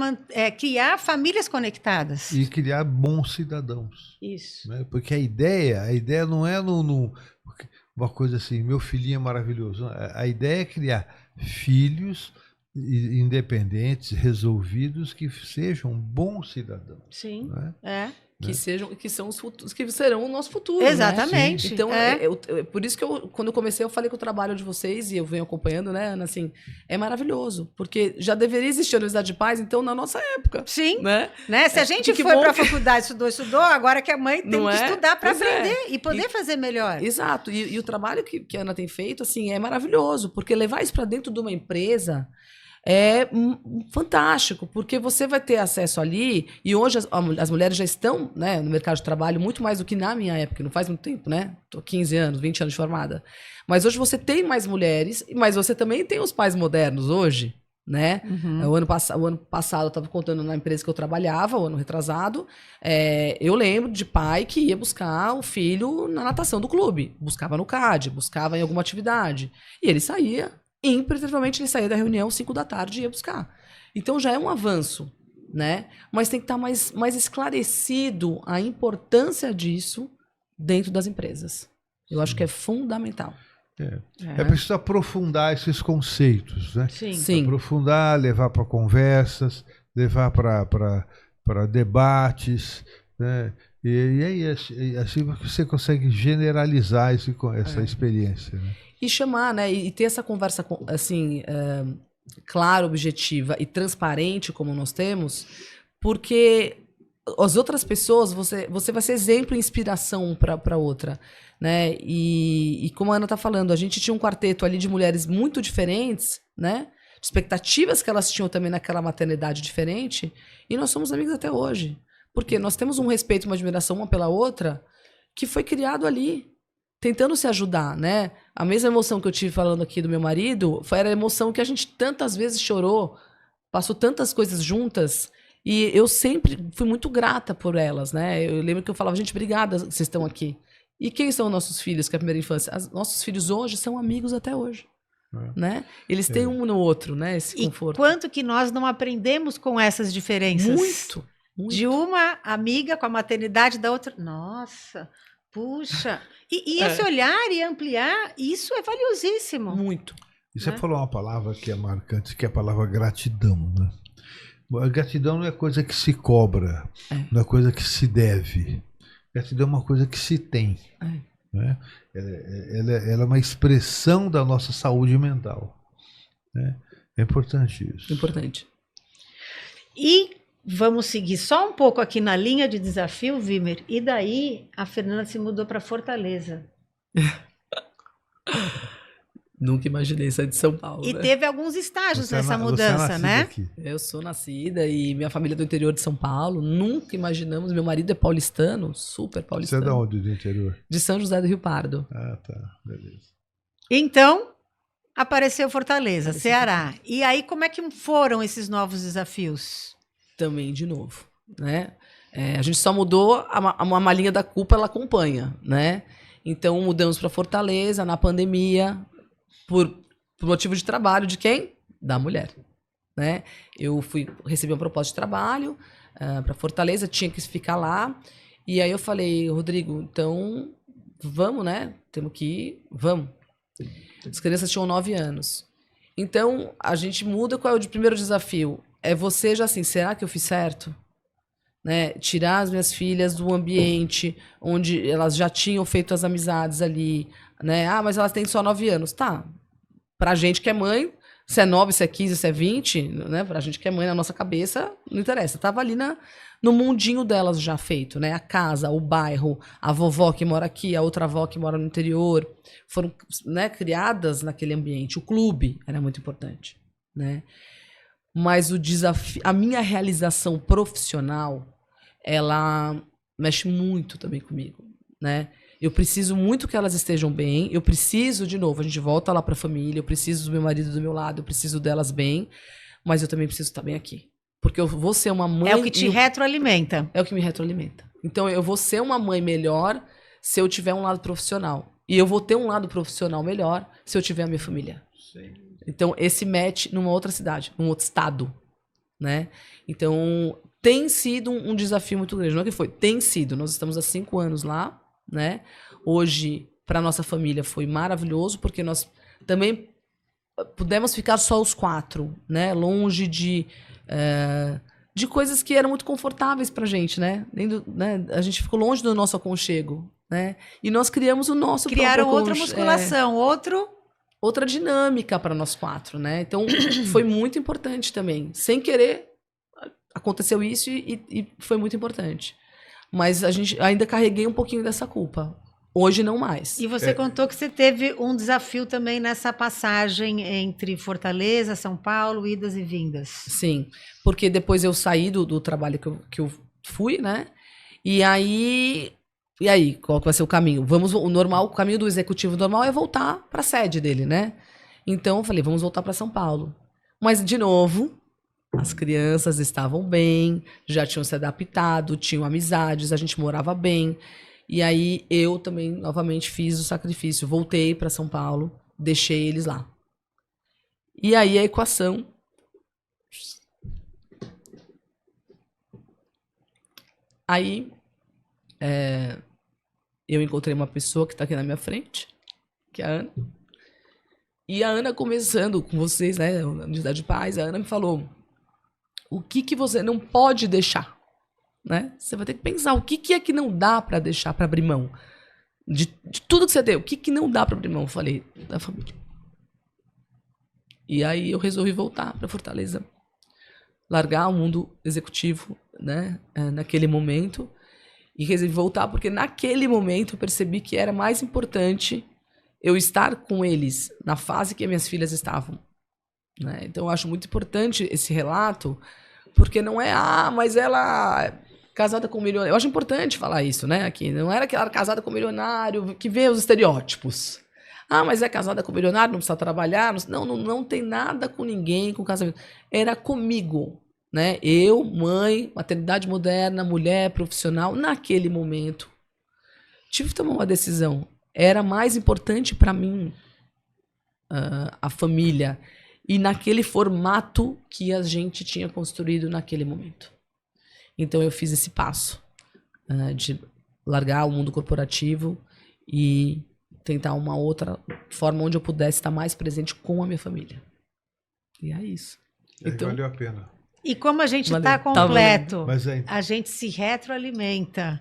criar famílias conectadas. E criar bons cidadãos. Isso. Né? Porque a ideia não é uma coisa assim, meu filhinho é maravilhoso. A ideia é criar filhos independentes, resolvidos, que sejam bons cidadãos. Sim, né? Que são os futuros, que serão o nosso futuro. Exatamente. Né? Então, por isso que quando eu comecei, eu falei que o trabalho de vocês, e eu venho acompanhando, né, Ana, assim, é maravilhoso. Porque já deveria existir a Universidade de Paz, então, na nossa época. Sim. Né? Se a gente foi para a faculdade, estudou, agora que a mãe tem que estudar para aprender e poder fazer melhor. Exato. E o trabalho que a Ana tem feito, assim, é maravilhoso. Porque levar isso para dentro de uma empresa é fantástico, porque você vai ter acesso ali, e hoje as mulheres já estão, né, no mercado de trabalho muito mais do que na minha época, não faz muito tempo, né? Tô 15 anos, 20 anos de formada. Mas hoje você tem mais mulheres, mas você também tem os pais modernos hoje, né? Uhum. O ano passado eu estava contando na empresa que eu trabalhava, o ano retrasado, eu lembro de pai que ia buscar o filho na natação do clube, buscava no CAD, buscava em alguma atividade, e ele saía. Imperceptivelmente ele saía da reunião 5 da tarde e ia buscar. Então já é um avanço, né? Mas tem que estar mais esclarecido a importância disso dentro das empresas. Eu acho que é fundamental. É preciso aprofundar esses conceitos, né? Sim. Aprofundar, levar para conversas, levar para debates, né? E aí assim você consegue generalizar essa experiência, né? E chamar, né? E ter essa conversa assim, clara, objetiva e transparente, como nós temos, porque as outras pessoas, você vai ser exemplo e inspiração para outra, né? E como a Ana está falando, a gente tinha um quarteto ali de mulheres muito diferentes, né? Expectativas que elas tinham também naquela maternidade diferente, e nós somos amigas até hoje. Porque nós temos um respeito e uma admiração uma pela outra que foi criado ali, tentando se ajudar, né? A mesma emoção que eu tive falando aqui do meu marido era a emoção que a gente tantas vezes chorou, passou tantas coisas juntas, e eu sempre fui muito grata por elas, né? Eu lembro que eu falava, gente, obrigada que vocês estão aqui. E quem são nossos filhos, que é a primeira infância? Nossos filhos hoje são amigos até hoje. Né? Eles têm um no outro, né? Esse conforto. E quanto que nós não aprendemos com essas diferenças? Muito. De uma amiga com a maternidade da outra. Nossa, puxa. E esse olhar e ampliar, isso é valiosíssimo. Muito. E você falou uma palavra que é marcante, que é a palavra gratidão, né? A gratidão não é coisa que se cobra, não é coisa que se deve. Gratidão é uma coisa que se tem. Né? Ela é uma expressão da nossa saúde mental. Né? É importante isso. Importante. E vamos seguir só um pouco aqui na linha de desafio, Vimer. E daí a Fernanda se mudou para Fortaleza. Nunca imaginei sair de São Paulo. E teve alguns estágios nessa mudança, né? Aqui. Eu sou nascida e minha família é do interior de São Paulo. Nunca imaginamos. Meu marido é paulistano, super paulistano. Você é de onde do interior? De São José do Rio Pardo. Ah, tá. Beleza. Então, apareceu Fortaleza, Ceará. E aí, como é que foram esses novos desafios? Também, de novo, né? A gente só mudou, uma malinha da culpa ela acompanha, né? Então, mudamos para Fortaleza na pandemia, por motivo de trabalho de quem? Da mulher, né? Eu recebi uma proposta de trabalho para Fortaleza, tinha que ficar lá, e aí eu falei, Rodrigo, então vamos, né? Temos que ir, vamos. As crianças tinham 9 anos. Então, a gente muda. Qual é o primeiro desafio? É você já assim, será que eu fiz certo? Né? Tirar as minhas filhas do ambiente onde elas já tinham feito as amizades ali, né? Ah, mas elas têm só 9 anos. Tá. Pra gente que é mãe, se é 9, se é 15, se é 20, né? Pra gente que é mãe, na nossa cabeça, não interessa. Tava ali no mundinho delas já feito, né? A casa, o bairro, a vovó que mora aqui, a outra avó que mora no interior, foram, né, criadas naquele ambiente. O clube era muito importante, né? Mas o desafio, a minha realização profissional, ela mexe muito também comigo, né? Eu preciso muito que elas estejam bem, eu preciso, de novo, a gente volta lá para a família, eu preciso do meu marido do meu lado, eu preciso delas bem, mas eu também preciso estar bem aqui. Porque eu vou ser uma mãe... É o que te retroalimenta. É o que me retroalimenta. Então, eu vou ser uma mãe melhor se eu tiver um lado profissional. E eu vou ter um lado profissional melhor se eu tiver a minha família. Sim. Então, esse match numa outra cidade, num outro estado, né? Então, tem sido um desafio muito grande. Não é que foi, tem sido. Nós estamos há 5 anos lá, né? Hoje, para nossa família, foi maravilhoso, porque nós também pudemos ficar só os 4, né? Longe de coisas que eram muito confortáveis pra gente, né? Né? A gente ficou longe do nosso aconchego, né? E nós criamos o nosso Criaram próprio outra musculação, outra dinâmica para nós 4, né? Então, foi muito importante também. Sem querer, aconteceu isso e foi muito importante. Mas a gente ainda carreguei um pouquinho dessa culpa. Hoje, não mais. E você contou que você teve um desafio também nessa passagem entre Fortaleza, São Paulo, idas e vindas. Sim, porque depois eu saí do trabalho que eu fui, né? E aí, qual que vai ser o caminho? O caminho do executivo normal é voltar para a sede dele, né? Então eu falei, vamos voltar para São Paulo. Mas, de novo, as crianças estavam bem, já tinham se adaptado, tinham amizades, a gente morava bem. E aí eu também, novamente, fiz o sacrifício. Voltei para São Paulo, deixei eles lá. E aí a equação... Aí eu encontrei uma pessoa que está aqui na minha frente, que é a Ana. E a Ana, conversando com vocês, né, na Unidade de Paz, a Ana me falou: o que você não pode deixar? Né? Você vai ter que pensar o que é que não dá para deixar, para abrir mão. De tudo que você tem, o que não dá para abrir mão? Eu falei, da família. E aí eu resolvi voltar para Fortaleza. Largar o mundo executivo, né, naquele momento. E resolvi voltar porque naquele momento eu percebi que era mais importante eu estar com eles na fase que minhas filhas estavam. Né? Então eu acho muito importante esse relato, porque não é, mas ela... casada com um milionário. Eu acho importante falar isso, né? Aqui. Não era que ela era casada com um milionário, que vê os estereótipos. Mas é casada com um milionário, não precisa trabalhar. Não tem nada com ninguém, com casamento. Era comigo, né? Eu, mãe, maternidade moderna, mulher, profissional, naquele momento. Tive que tomar uma decisão. Era mais importante para mim a família e naquele formato que a gente tinha construído naquele momento. Então eu fiz esse passo de largar o mundo corporativo e tentar uma outra forma onde eu pudesse estar mais presente com a minha família. E é isso. Então, valeu a pena. E como a gente está completo, a gente se retroalimenta.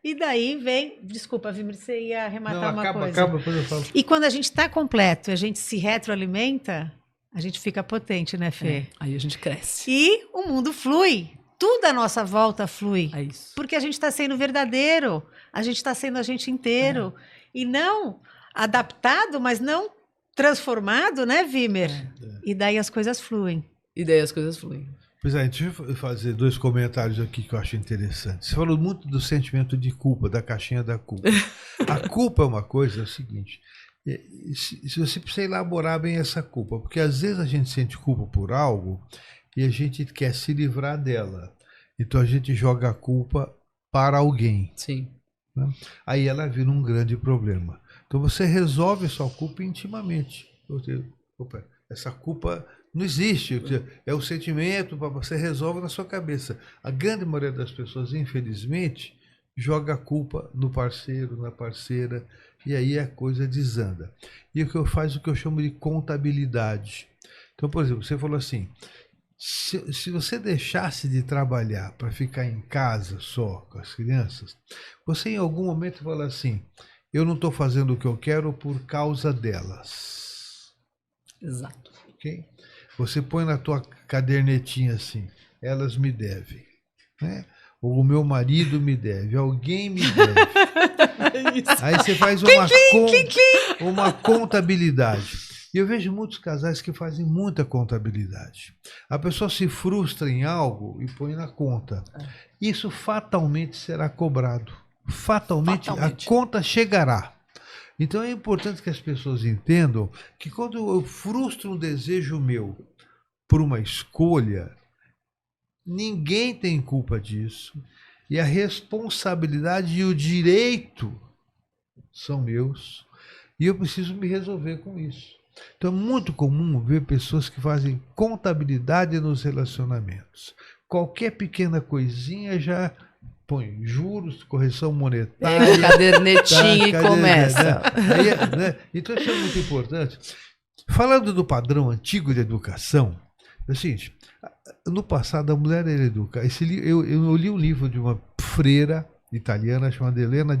E daí vem... Desculpa, Wimmer, você ia arrematar uma coisa. Acaba, depois eu falo. E quando a gente está completo e a gente se retroalimenta, a gente fica potente, né, Fê? Aí a gente cresce. E o mundo flui. Tudo à nossa volta flui. É isso. Porque a gente está sendo verdadeiro. A gente está sendo a gente inteiro. E não adaptado, mas não transformado, né, Wimmer? E daí as coisas fluem. Pois é, deixa eu fazer 2 comentários aqui que eu acho interessante. Você falou muito do sentimento de culpa, da caixinha da culpa. A culpa é uma coisa, é o seguinte... Se você precisa elaborar bem essa culpa, porque às vezes a gente sente culpa por algo e a gente quer se livrar dela. Então a gente joga a culpa para alguém. Sim. Né? Aí ela vira um grande problema. Então você resolve sua culpa intimamente. Opa, essa culpa não existe. É o sentimento, você resolve na sua cabeça. A grande maioria das pessoas, infelizmente, joga a culpa no parceiro, na parceira, e aí a coisa desanda. E o que eu faço, o que eu chamo de contabilidade. Então, por exemplo, você falou assim, se você deixasse de trabalhar para ficar em casa só com as crianças, você em algum momento fala assim, eu não estou fazendo o que eu quero por causa delas. Exato. Okay? Você põe na tua cadernetinha assim, elas me devem, né? Ou o meu marido me deve, alguém me deve. Aí você faz uma contabilidade. E eu vejo muitos casais que fazem muita contabilidade. A pessoa se frustra em algo e põe na conta. Isso fatalmente será cobrado. Fatalmente. A conta chegará. Então é importante que as pessoas entendam que quando eu frustro um desejo meu por uma escolha, ninguém tem culpa disso. E a responsabilidade e o direito são meus. E eu preciso me resolver com isso. Então é muito comum ver pessoas que fazem contabilidade nos relacionamentos. Qualquer pequena coisinha já põe juros, correção monetária. Pega o cadernetinho e começa. Né? Né? Então isso é muito importante. Falando do padrão antigo de educação, é o seguinte, no passado a mulher era educada. Eu li um livro de uma freira italiana chamada Elena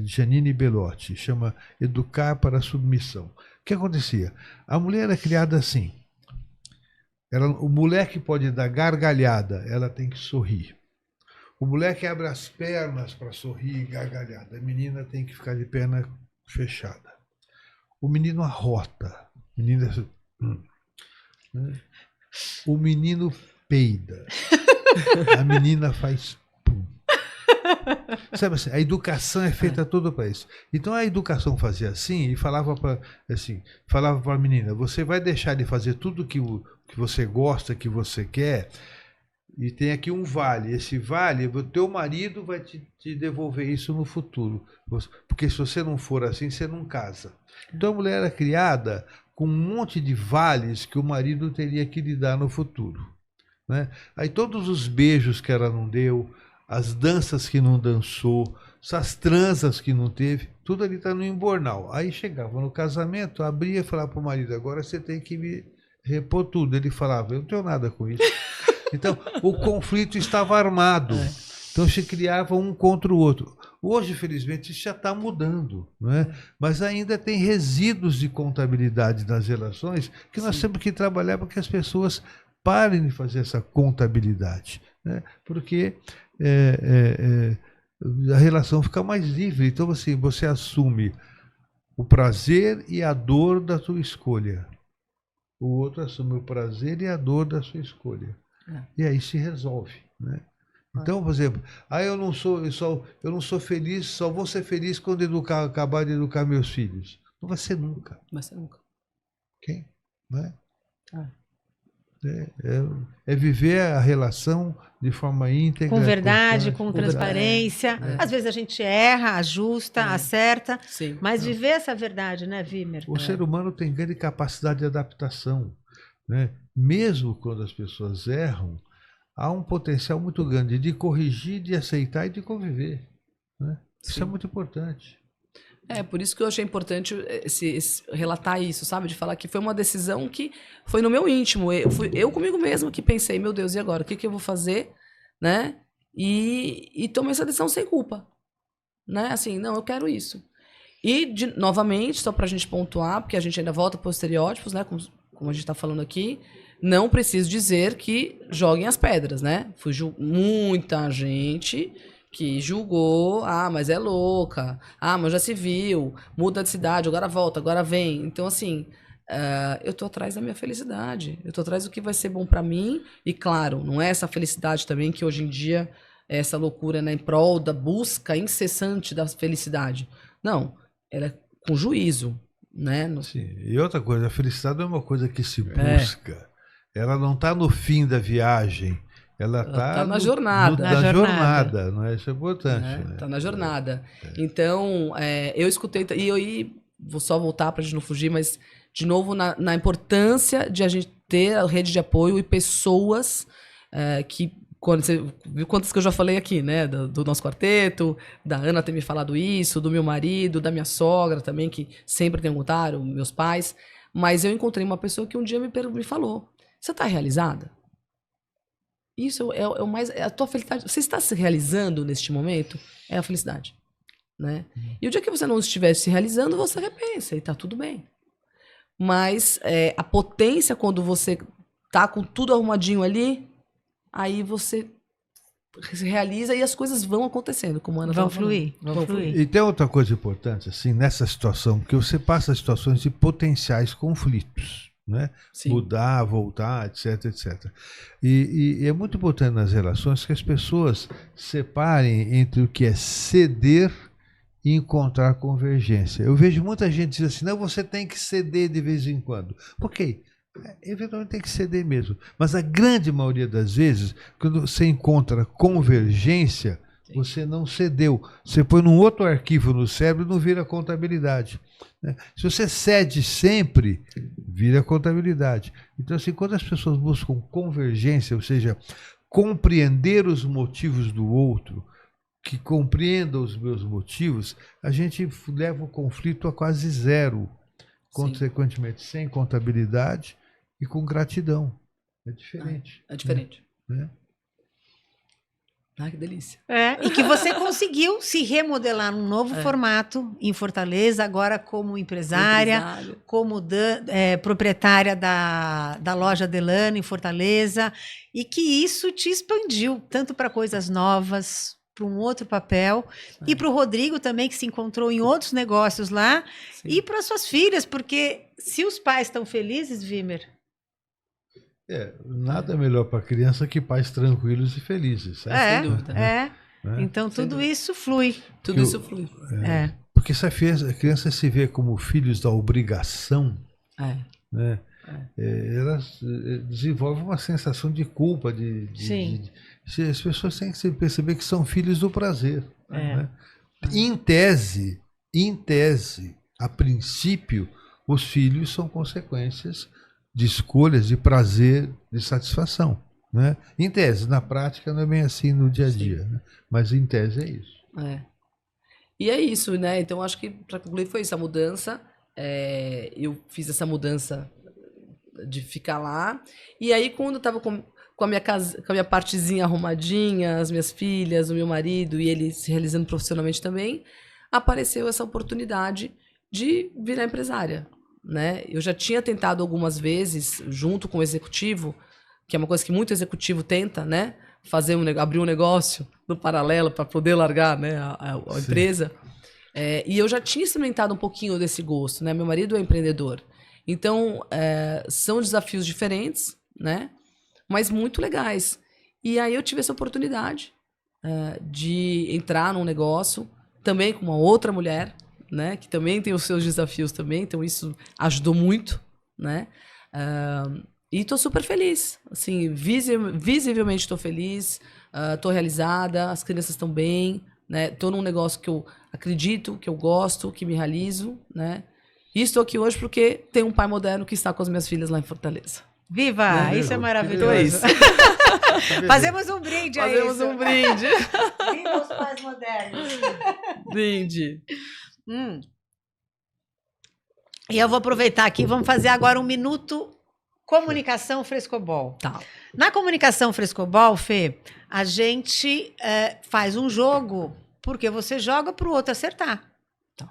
Giannini Bellotti, chama Educar para a Submissão. O que acontecia? A mulher era criada assim. O moleque pode dar gargalhada, ela tem que sorrir. O moleque abre as pernas para sorrir e gargalhada. A menina tem que ficar de perna fechada. O menino arrota. O menino peida. A menina faz pum. Sabe assim, a educação é feita toda para isso. Então a educação fazia assim e falava para a menina, você vai deixar de fazer tudo que você gosta, que você quer, e tem aqui um vale. Esse vale, o teu marido vai te devolver isso no futuro. Porque se você não for assim, você não casa. Então a mulher era criada com um monte de vales que o marido teria que lhe dar no futuro. Né? Aí todos os beijos que ela não deu, as danças que não dançou, as transas que não teve, tudo ali está no embornal. Aí chegava no casamento, abria e falava para o marido, agora você tem que me repor tudo. Ele falava, eu não tenho nada com isso. Então, o conflito estava armado. Então, se criava um contra o outro. Hoje, felizmente, isso já está mudando, não é? Mas ainda tem resíduos de contabilidade nas relações que nós temos que trabalhar para que as pessoas parem de fazer essa contabilidade, né? Porque a relação fica mais livre. Então, assim, você assume o prazer e a dor da sua escolha. O outro assume o prazer e a dor da sua escolha. E aí se resolve, né? Então, por exemplo, eu não sou feliz, só vou ser feliz quando acabar de educar meus filhos. Não vai ser nunca. Vai ser nunca. Quem? Né? É viver a relação de forma íntegra. Com verdade, com transparência. Às vezes a gente erra, ajusta, acerta. Sim. Mas viver essa verdade, né, Vimer? O ser humano tem grande capacidade de adaptação, né? Mesmo quando as pessoas erram, há um potencial muito grande de corrigir, de aceitar e de conviver, né? Isso é muito importante. Por isso que eu achei importante relatar isso, sabe? De falar que foi uma decisão que foi no meu íntimo. Eu comigo mesma que pensei, meu Deus, e agora? O que eu vou fazer? Né? E tomei essa decisão sem culpa. Né? Assim, não, eu quero isso. E, novamente, só pra gente pontuar, porque a gente ainda volta para os estereótipos, né? Como a gente está falando aqui, não preciso dizer que joguem as pedras, né? Muita gente que julgou, mas é louca, mas já se viu, muda de cidade, agora volta, agora vem. Então, assim, eu tô atrás da minha felicidade, eu tô atrás do que vai ser bom para mim, e claro, não é essa felicidade também que hoje em dia é essa loucura, né, em prol da busca incessante da felicidade. Não, ela é com juízo, né? Sim. E outra coisa, a felicidade é uma coisa que se busca. Ela não está no fim da viagem. Ela está na jornada. Na jornada, não é? Isso é importante. Está na jornada. Então, eu escutei, e vou só voltar para a gente não fugir, mas, de novo, na importância de a gente ter a rede de apoio e pessoas que, quando você viu quantas que eu já falei aqui, né? Do nosso quarteto, da Ana ter me falado isso, do meu marido, da minha sogra também, que sempre perguntaram, meus pais. Mas eu encontrei uma pessoa que um dia me falou, você está realizada? Isso é o mais... A tua felicidade... Você está se realizando neste momento? É a felicidade. Né? E o dia que você não estiver se realizando, você repensa e está tudo bem. Mas a potência, quando você tá com tudo arrumadinho ali, aí você se realiza e as coisas vão acontecendo, como a Ana vão fluir. E tem outra coisa importante, assim, nessa situação, que você passa situações de potenciais conflitos. Né? Mudar, voltar, etc, etc. E é muito importante nas relações que as pessoas separem entre o que é ceder e encontrar convergência. Eu vejo muita gente dizer assim, não, você tem que ceder de vez em quando. Ok, eventualmente tem que ceder mesmo. Mas a grande maioria das vezes, quando você encontra convergência, Você não cedeu. Você põe num outro arquivo no cérebro e não vira contabilidade. Né? Se você cede sempre, vira contabilidade. Então, assim, quando as pessoas buscam convergência, ou seja, compreender os motivos do outro, que compreenda os meus motivos, a gente leva o conflito a quase zero. Consequentemente, sem contabilidade e com gratidão. É diferente. É diferente. Né? Ah, que delícia. E que você conseguiu se remodelar num novo formato em Fortaleza, agora como empresária, como proprietária da loja Delano em Fortaleza, e que isso te expandiu tanto para coisas novas, para um outro papel, e para o Rodrigo também, que se encontrou em outros negócios lá, e para suas filhas, porque se os pais estão felizes, Wimmer... Nada melhor para a criança que pais tranquilos e felizes. Sem dúvida. Então tudo isso flui. Tudo isso flui. Porque se a criança se vê como filhos da obrigação, né, elas desenvolvem uma sensação de culpa. As pessoas têm que perceber que são filhos do prazer. Né? Em tese, a princípio, os filhos são consequências de escolhas, de prazer, de satisfação. Né? Em tese, na prática não é bem assim no dia a dia, né? Mas em tese é isso. E é isso, né? Então acho que para concluir foi isso, a mudança. Eu fiz essa mudança de ficar lá. E aí quando eu estava com a minha casa, com a minha partezinha arrumadinha, as minhas filhas, o meu marido e ele se realizando profissionalmente também, apareceu essa oportunidade de virar empresária. Né? Eu já tinha tentado algumas vezes, junto com o executivo, que é uma coisa que muito executivo tenta, né? Abrir um negócio no paralelo para poder largar, né, a empresa. E eu já tinha experimentado um pouquinho desse gosto, né? Meu marido é empreendedor. Então, são desafios diferentes, né? Mas muito legais. E aí eu tive essa oportunidade de entrar num negócio, também com uma outra mulher, né, que também tem os seus desafios também, então isso ajudou muito, né? E estou super feliz, assim, visivelmente estou feliz, estou realizada, as crianças estão bem, né? Estou num negócio que eu acredito, que eu gosto, que me realizo, né? E estou aqui hoje porque tem um pai moderno que está com as minhas filhas lá em Fortaleza. Viva! Né? Isso é maravilhoso. Então é isso. Fazemos um brinde a Fazemos isso. um brinde. Viva os pais modernos. Brinde. E eu vou aproveitar aqui, vamos fazer agora um minuto comunicação frescobol. Tá. Na comunicação frescobol, Fê, a gente faz um jogo porque você joga para o outro acertar. Tá.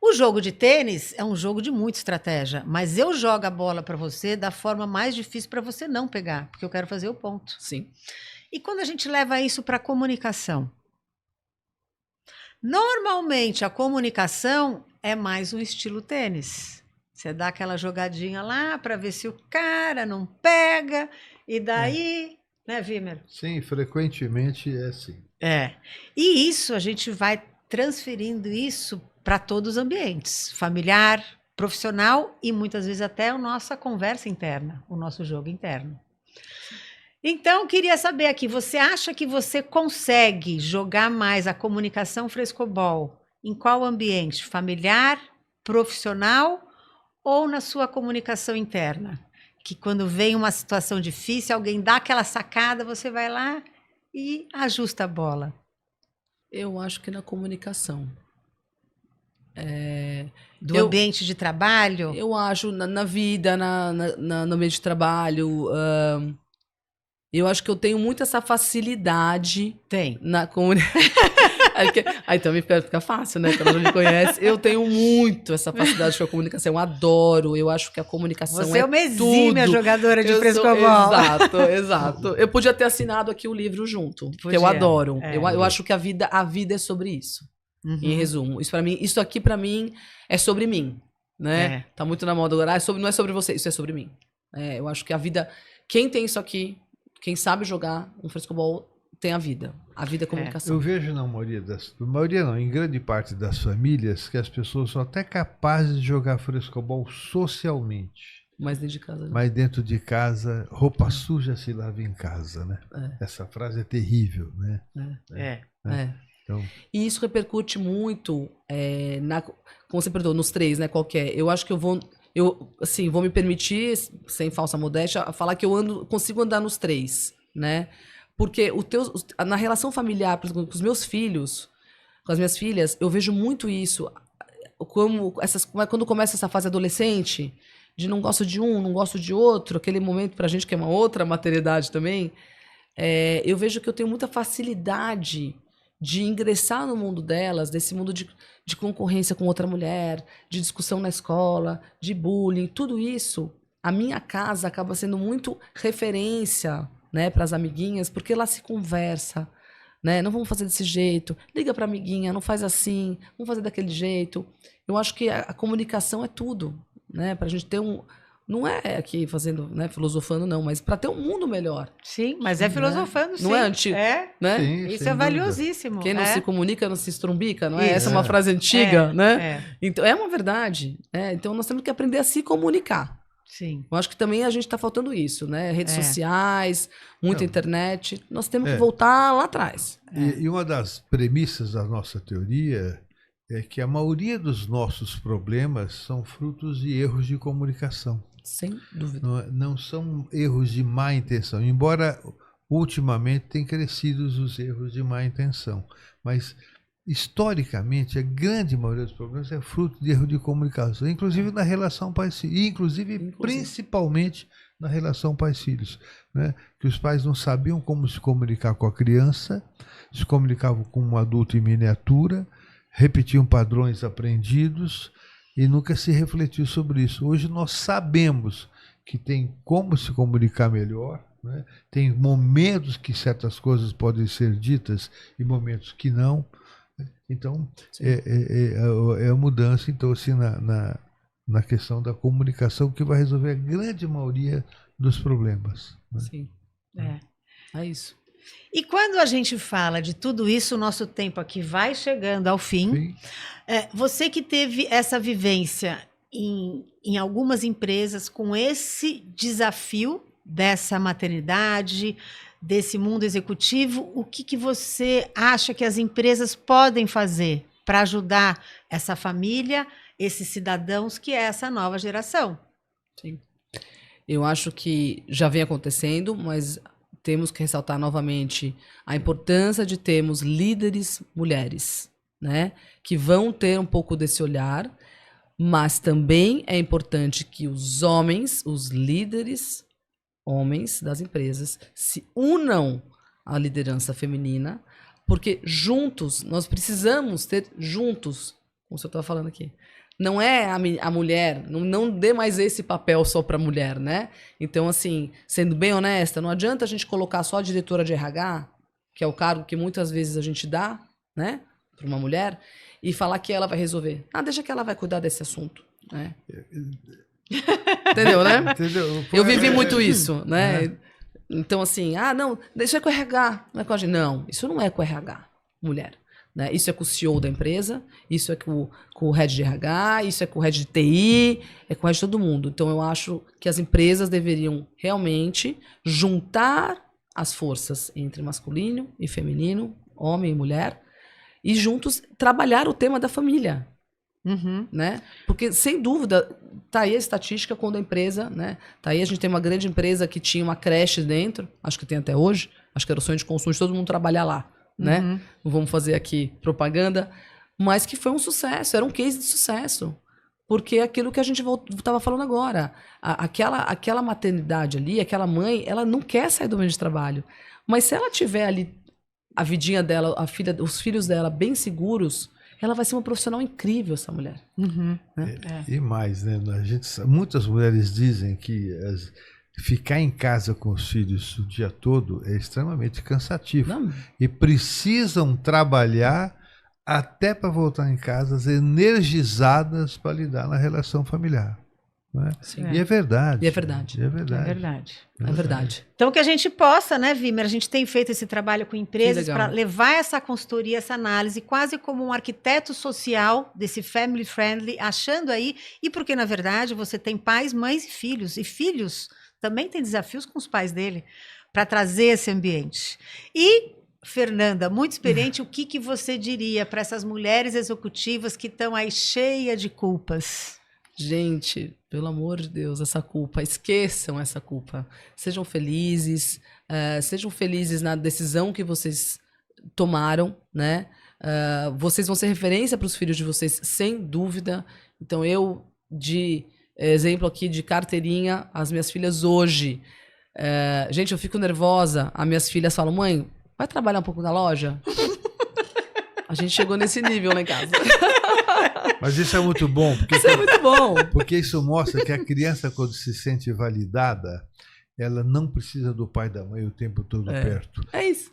O jogo de tênis é um jogo de muita estratégia, mas eu jogo a bola para você da forma mais difícil para você não pegar, porque eu quero fazer o ponto. Sim. E quando a gente leva isso para a comunicação? Normalmente, a comunicação é mais um estilo tênis. Você dá aquela jogadinha lá para ver se o cara não pega, e daí, né, Wimmer? Sim, frequentemente é assim. E isso, a gente vai transferindo isso para todos os ambientes, familiar, profissional e muitas vezes até a nossa conversa interna, o nosso jogo interno. Então, queria saber aqui, você acha que você consegue jogar mais a comunicação frescobol em qual ambiente? Familiar, profissional ou na sua comunicação interna? Que quando vem uma situação difícil, alguém dá aquela sacada, você vai lá e ajusta a bola. Eu acho que na comunicação. Do ambiente de trabalho? Eu acho, na vida, no ambiente de trabalho... eu acho que eu tenho muito essa facilidade. Tem. Na comunicação. Aí também fica fácil, né? Quando a gente me conhece. Eu tenho muito essa facilidade com a comunicação. Eu adoro. Eu acho que a comunicação Você é uma exímia tudo. jogadora de frescobol. Exato. Eu podia ter assinado aqui o livro junto. Que eu adoro. Eu acho que a vida é sobre isso. Em resumo. Isso aqui pra mim é sobre mim. Né? Tá muito na moda agora. Não é sobre você, isso é sobre mim. Eu acho que a vida... Quem tem isso aqui... Quem sabe jogar um frescobol tem a vida é comunicação. Eu vejo em grande parte das famílias, que as pessoas são até capazes de jogar frescobol socialmente. Mas dentro de casa. Mas dentro de casa, roupa suja se lava em casa, né? Essa frase é terrível, né? Então, E isso repercute muito como você perguntou, nos 3, né? Qualquer. Eu acho que eu assim, vou me permitir, sem falsa modéstia, falar que eu consigo andar nos 3, né? Porque na relação familiar, por exemplo, com os meus filhos, com as minhas filhas, eu vejo muito isso. Quando começa essa fase adolescente, de não gosto de um, não gosto de outro, aquele momento pra gente que é uma outra maternidade também, eu vejo que eu tenho muita facilidade de ingressar no mundo delas, desse mundo de concorrência com outra mulher, de discussão na escola, de bullying, tudo isso. A minha casa acaba sendo muito referência, né, para as amiguinhas, porque lá se conversa, né? Não vamos fazer desse jeito, liga para a amiguinha, não faz assim, vamos fazer daquele jeito. Eu acho que a comunicação é tudo, né? Para a gente ter não é aqui fazendo, né, filosofando não, mas para ter um mundo melhor. Sim, mas é filosofando, sim. Não é antigo, né? Sim, Isso é valiosíssimo. Quem não se comunica não se estrumbica, não é? Isso. Essa é uma frase antiga, né? Então, é uma verdade. Então, nós temos que aprender a se comunicar. Sim. Eu acho que também a gente está faltando isso, né? Redes sociais, muita internet. Nós temos que voltar lá atrás. E uma das premissas da nossa teoria é que a maioria dos nossos problemas são frutos de erros de comunicação. Sem dúvida. Não são erros de má intenção, embora ultimamente tenham crescido os erros de má intenção. Mas, historicamente, a grande maioria dos problemas é fruto de erro de comunicação, inclusive na relação pais-filhos, inclusive principalmente na relação pais-filhos, né? Que os pais não sabiam como se comunicar com a criança, se comunicavam com um adulto em miniatura, repetiam padrões aprendidos e nunca se refletiu sobre isso. Hoje nós sabemos que tem como se comunicar melhor, né? Tem momentos que certas coisas podem ser ditas e momentos que não. Então, é a mudança, então, assim, na questão da comunicação que vai resolver a grande maioria dos problemas, né? Sim. É isso. E quando a gente fala de tudo isso, o nosso tempo aqui vai chegando ao fim. Você que teve essa vivência em algumas empresas com esse desafio dessa maternidade, desse mundo executivo, o que você acha que as empresas podem fazer para ajudar essa família, esses cidadãos, que é essa nova geração? Sim. Eu acho que já vem acontecendo, mas temos que ressaltar novamente a importância de termos líderes mulheres, né? Que vão ter um pouco desse olhar, mas também é importante que os homens, os líderes homens das empresas, se unam à liderança feminina, porque juntos, nós precisamos ter juntos, como você estava falando aqui, não é a mulher, não dê mais esse papel só para a mulher, né? Então, assim, sendo bem honesta, não adianta a gente colocar só a diretora de RH, que é o cargo que muitas vezes a gente dá, né, para uma mulher, e falar que ela vai resolver. Deixa que ela vai cuidar desse assunto, né? Entendeu, né? Entendeu? Eu vivi muito isso, né? Então, assim, não, deixa com o RH, não é com a gente. Não, isso não é com o RH, mulher. Né? Isso é com o CEO da empresa, isso é com o head de RH, isso é com o head de TI, é com o head de todo mundo. Então, eu acho que as empresas deveriam realmente juntar as forças entre masculino e feminino, homem e mulher, e juntos trabalhar o tema da família. Né? Porque, sem dúvida, tá aí a estatística quando a empresa, né? Tá aí, a gente tem uma grande empresa que tinha uma creche dentro, acho que tem até hoje, acho que era o sonho de consumo de todo mundo trabalhar lá, né? Não vamos fazer aqui propaganda, mas que foi um sucesso, era um case de sucesso. Porque é aquilo que a gente estava falando agora, aquela maternidade ali, aquela mãe, ela não quer sair do meio de trabalho, mas se ela tiver ali a vidinha dela, os filhos dela bem seguros, ela vai ser uma profissional incrível, essa mulher. Né? E mais, né? Muitas mulheres dizem que ficar em casa com os filhos o dia todo é extremamente cansativo. Não. E precisam trabalhar até para voltar em casa energizadas para lidar na relação familiar. Né? Sim. E é verdade. E é verdade. E é verdade. É verdade. É verdade. Então, que a gente possa, né, Vimer? A gente tem feito esse trabalho com empresas legal. para levar essa consultoria, essa análise, quase como um arquiteto social desse family friendly, achando aí, e porque, na verdade, você tem pais, mães e filhos também têm desafios com os pais dele, para trazer esse ambiente. E, Fernanda, muito experiente, o que você diria para essas mulheres executivas que estão aí cheias de culpas? Gente, pelo amor de Deus, essa culpa, esqueçam essa culpa. Sejam felizes na decisão que vocês tomaram, né? Vocês vão ser referência para os filhos de vocês, sem dúvida. Então, eu, de exemplo aqui de carteirinha, as minhas filhas hoje. Gente, eu fico nervosa. As minhas filhas falam, mãe, vai trabalhar um pouco na loja? A gente chegou nesse nível lá em casa. Mas isso é muito bom. Porque isso é muito bom. Porque isso mostra que a criança, quando se sente validada, ela não precisa do pai e da mãe o tempo todo perto. É isso.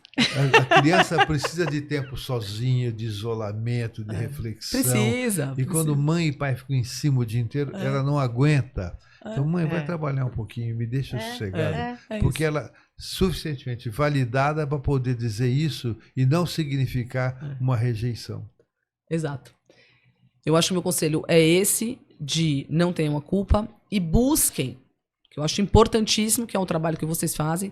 A criança precisa de tempo sozinha, de isolamento, de reflexão. Precisa. E quando mãe e pai ficam em cima o dia inteiro, ela não aguenta. Então, mãe, vai trabalhar um pouquinho, me deixa sossegada. Porque ela suficientemente validada para poder dizer isso e não significar uma rejeição. Exato. Eu acho que o meu conselho é esse, de não tenham a culpa e busquem, que eu acho importantíssimo, que é um trabalho que vocês fazem,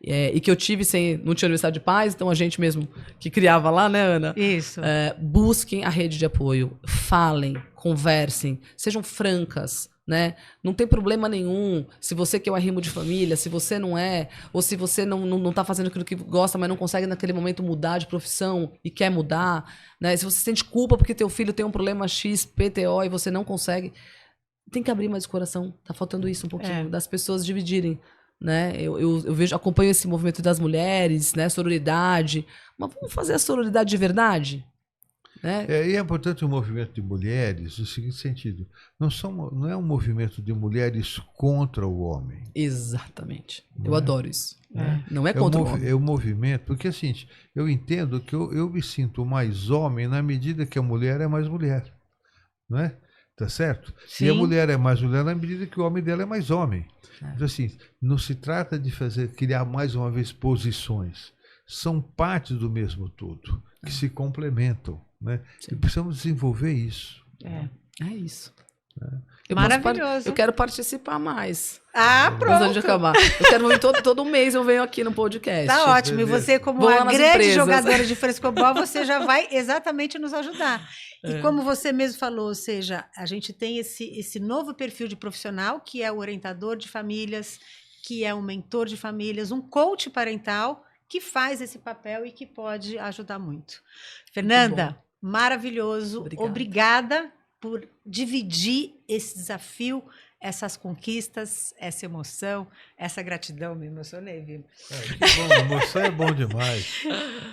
e que eu tive não tinha Universidade de Paz, então a gente mesmo que criava lá, né, Ana? Isso. Busquem a rede de apoio, falem, conversem, sejam francas, né? Não tem problema nenhum se você quer o arrimo de família, se você não é, ou se você não tá fazendo aquilo que gosta, mas não consegue naquele momento mudar de profissão e quer mudar, né? Se você sente culpa porque teu filho tem um problema X, PTO e você não consegue, tem que abrir mais o coração. Tá faltando isso um pouquinho, das pessoas dividirem, né? Eu vejo, acompanho esse movimento das mulheres, né? Sororidade, mas vamos fazer a sororidade de verdade? Né? E é importante o movimento de mulheres no seguinte sentido: não é um movimento de mulheres contra o homem. Exatamente. Eu adoro isso. Não é contra o homem. É um movimento, porque assim, eu entendo que eu me sinto mais homem na medida que a mulher é mais mulher. Não é? Tá certo? Sim. E a mulher é mais mulher na medida que o homem dela é mais homem. Então, assim, não se trata de criar mais uma vez posições. São partes do mesmo todo, que se complementam. Né? E precisamos desenvolver isso. É isso. Maravilhoso. Eu quero participar mais. Pronto. Antes de acabar. Eu quero vir todo mês, eu venho aqui no podcast. Tá ótimo. E você, como uma grande jogadora de frescobol, você já vai exatamente nos ajudar. E como você mesmo falou, ou seja, a gente tem esse novo perfil de profissional, que é o orientador de famílias, que é um mentor de famílias, um coach parental, que faz esse papel e que pode ajudar muito. Fernanda, maravilhoso. Obrigada por dividir esse desafio, essas conquistas, essa emoção, essa gratidão. Me emocionei, viu? Emoção é bom demais.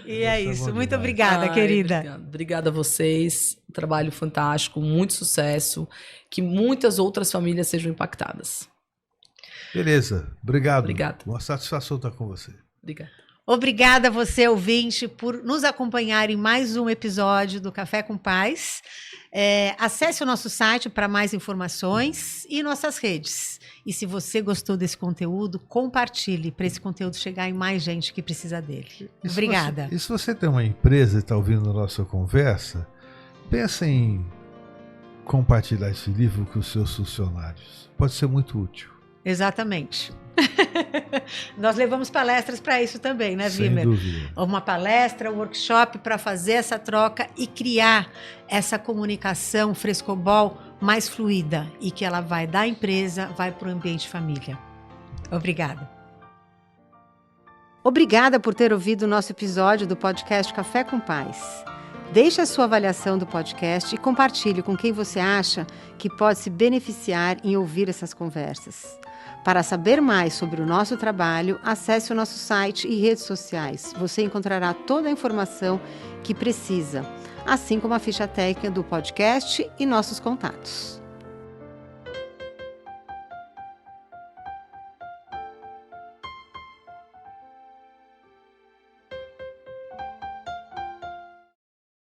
E é isso. Muito obrigada, querida. Obrigada a vocês. Trabalho fantástico, muito sucesso. Que muitas outras famílias sejam impactadas. Beleza. Obrigado. Obrigado. Uma satisfação estar com você. Obrigada. Obrigada a você, ouvinte, por nos acompanhar em mais um episódio do Café com Paz. Acesse o nosso site para mais informações e nossas redes. E se você gostou desse conteúdo, compartilhe para esse conteúdo chegar em mais gente que precisa dele. Obrigada. E se você tem uma empresa e está ouvindo a nossa conversa, pensa em compartilhar esse livro com os seus funcionários. Pode ser muito útil. Exatamente. Nós levamos palestras para isso também, né, Vimer? Sem dúvida. Uma palestra, um workshop para fazer essa troca e criar essa comunicação frescobol mais fluida e que ela vai da empresa, vai para o ambiente família. Obrigada. Obrigada por ter ouvido o nosso episódio do podcast Café com Paz. Deixe a sua avaliação do podcast e compartilhe com quem você acha que pode se beneficiar em ouvir essas conversas. Para saber mais sobre o nosso trabalho, acesse o nosso site e redes sociais. Você encontrará toda a informação que precisa, assim como a ficha técnica do podcast e nossos contatos.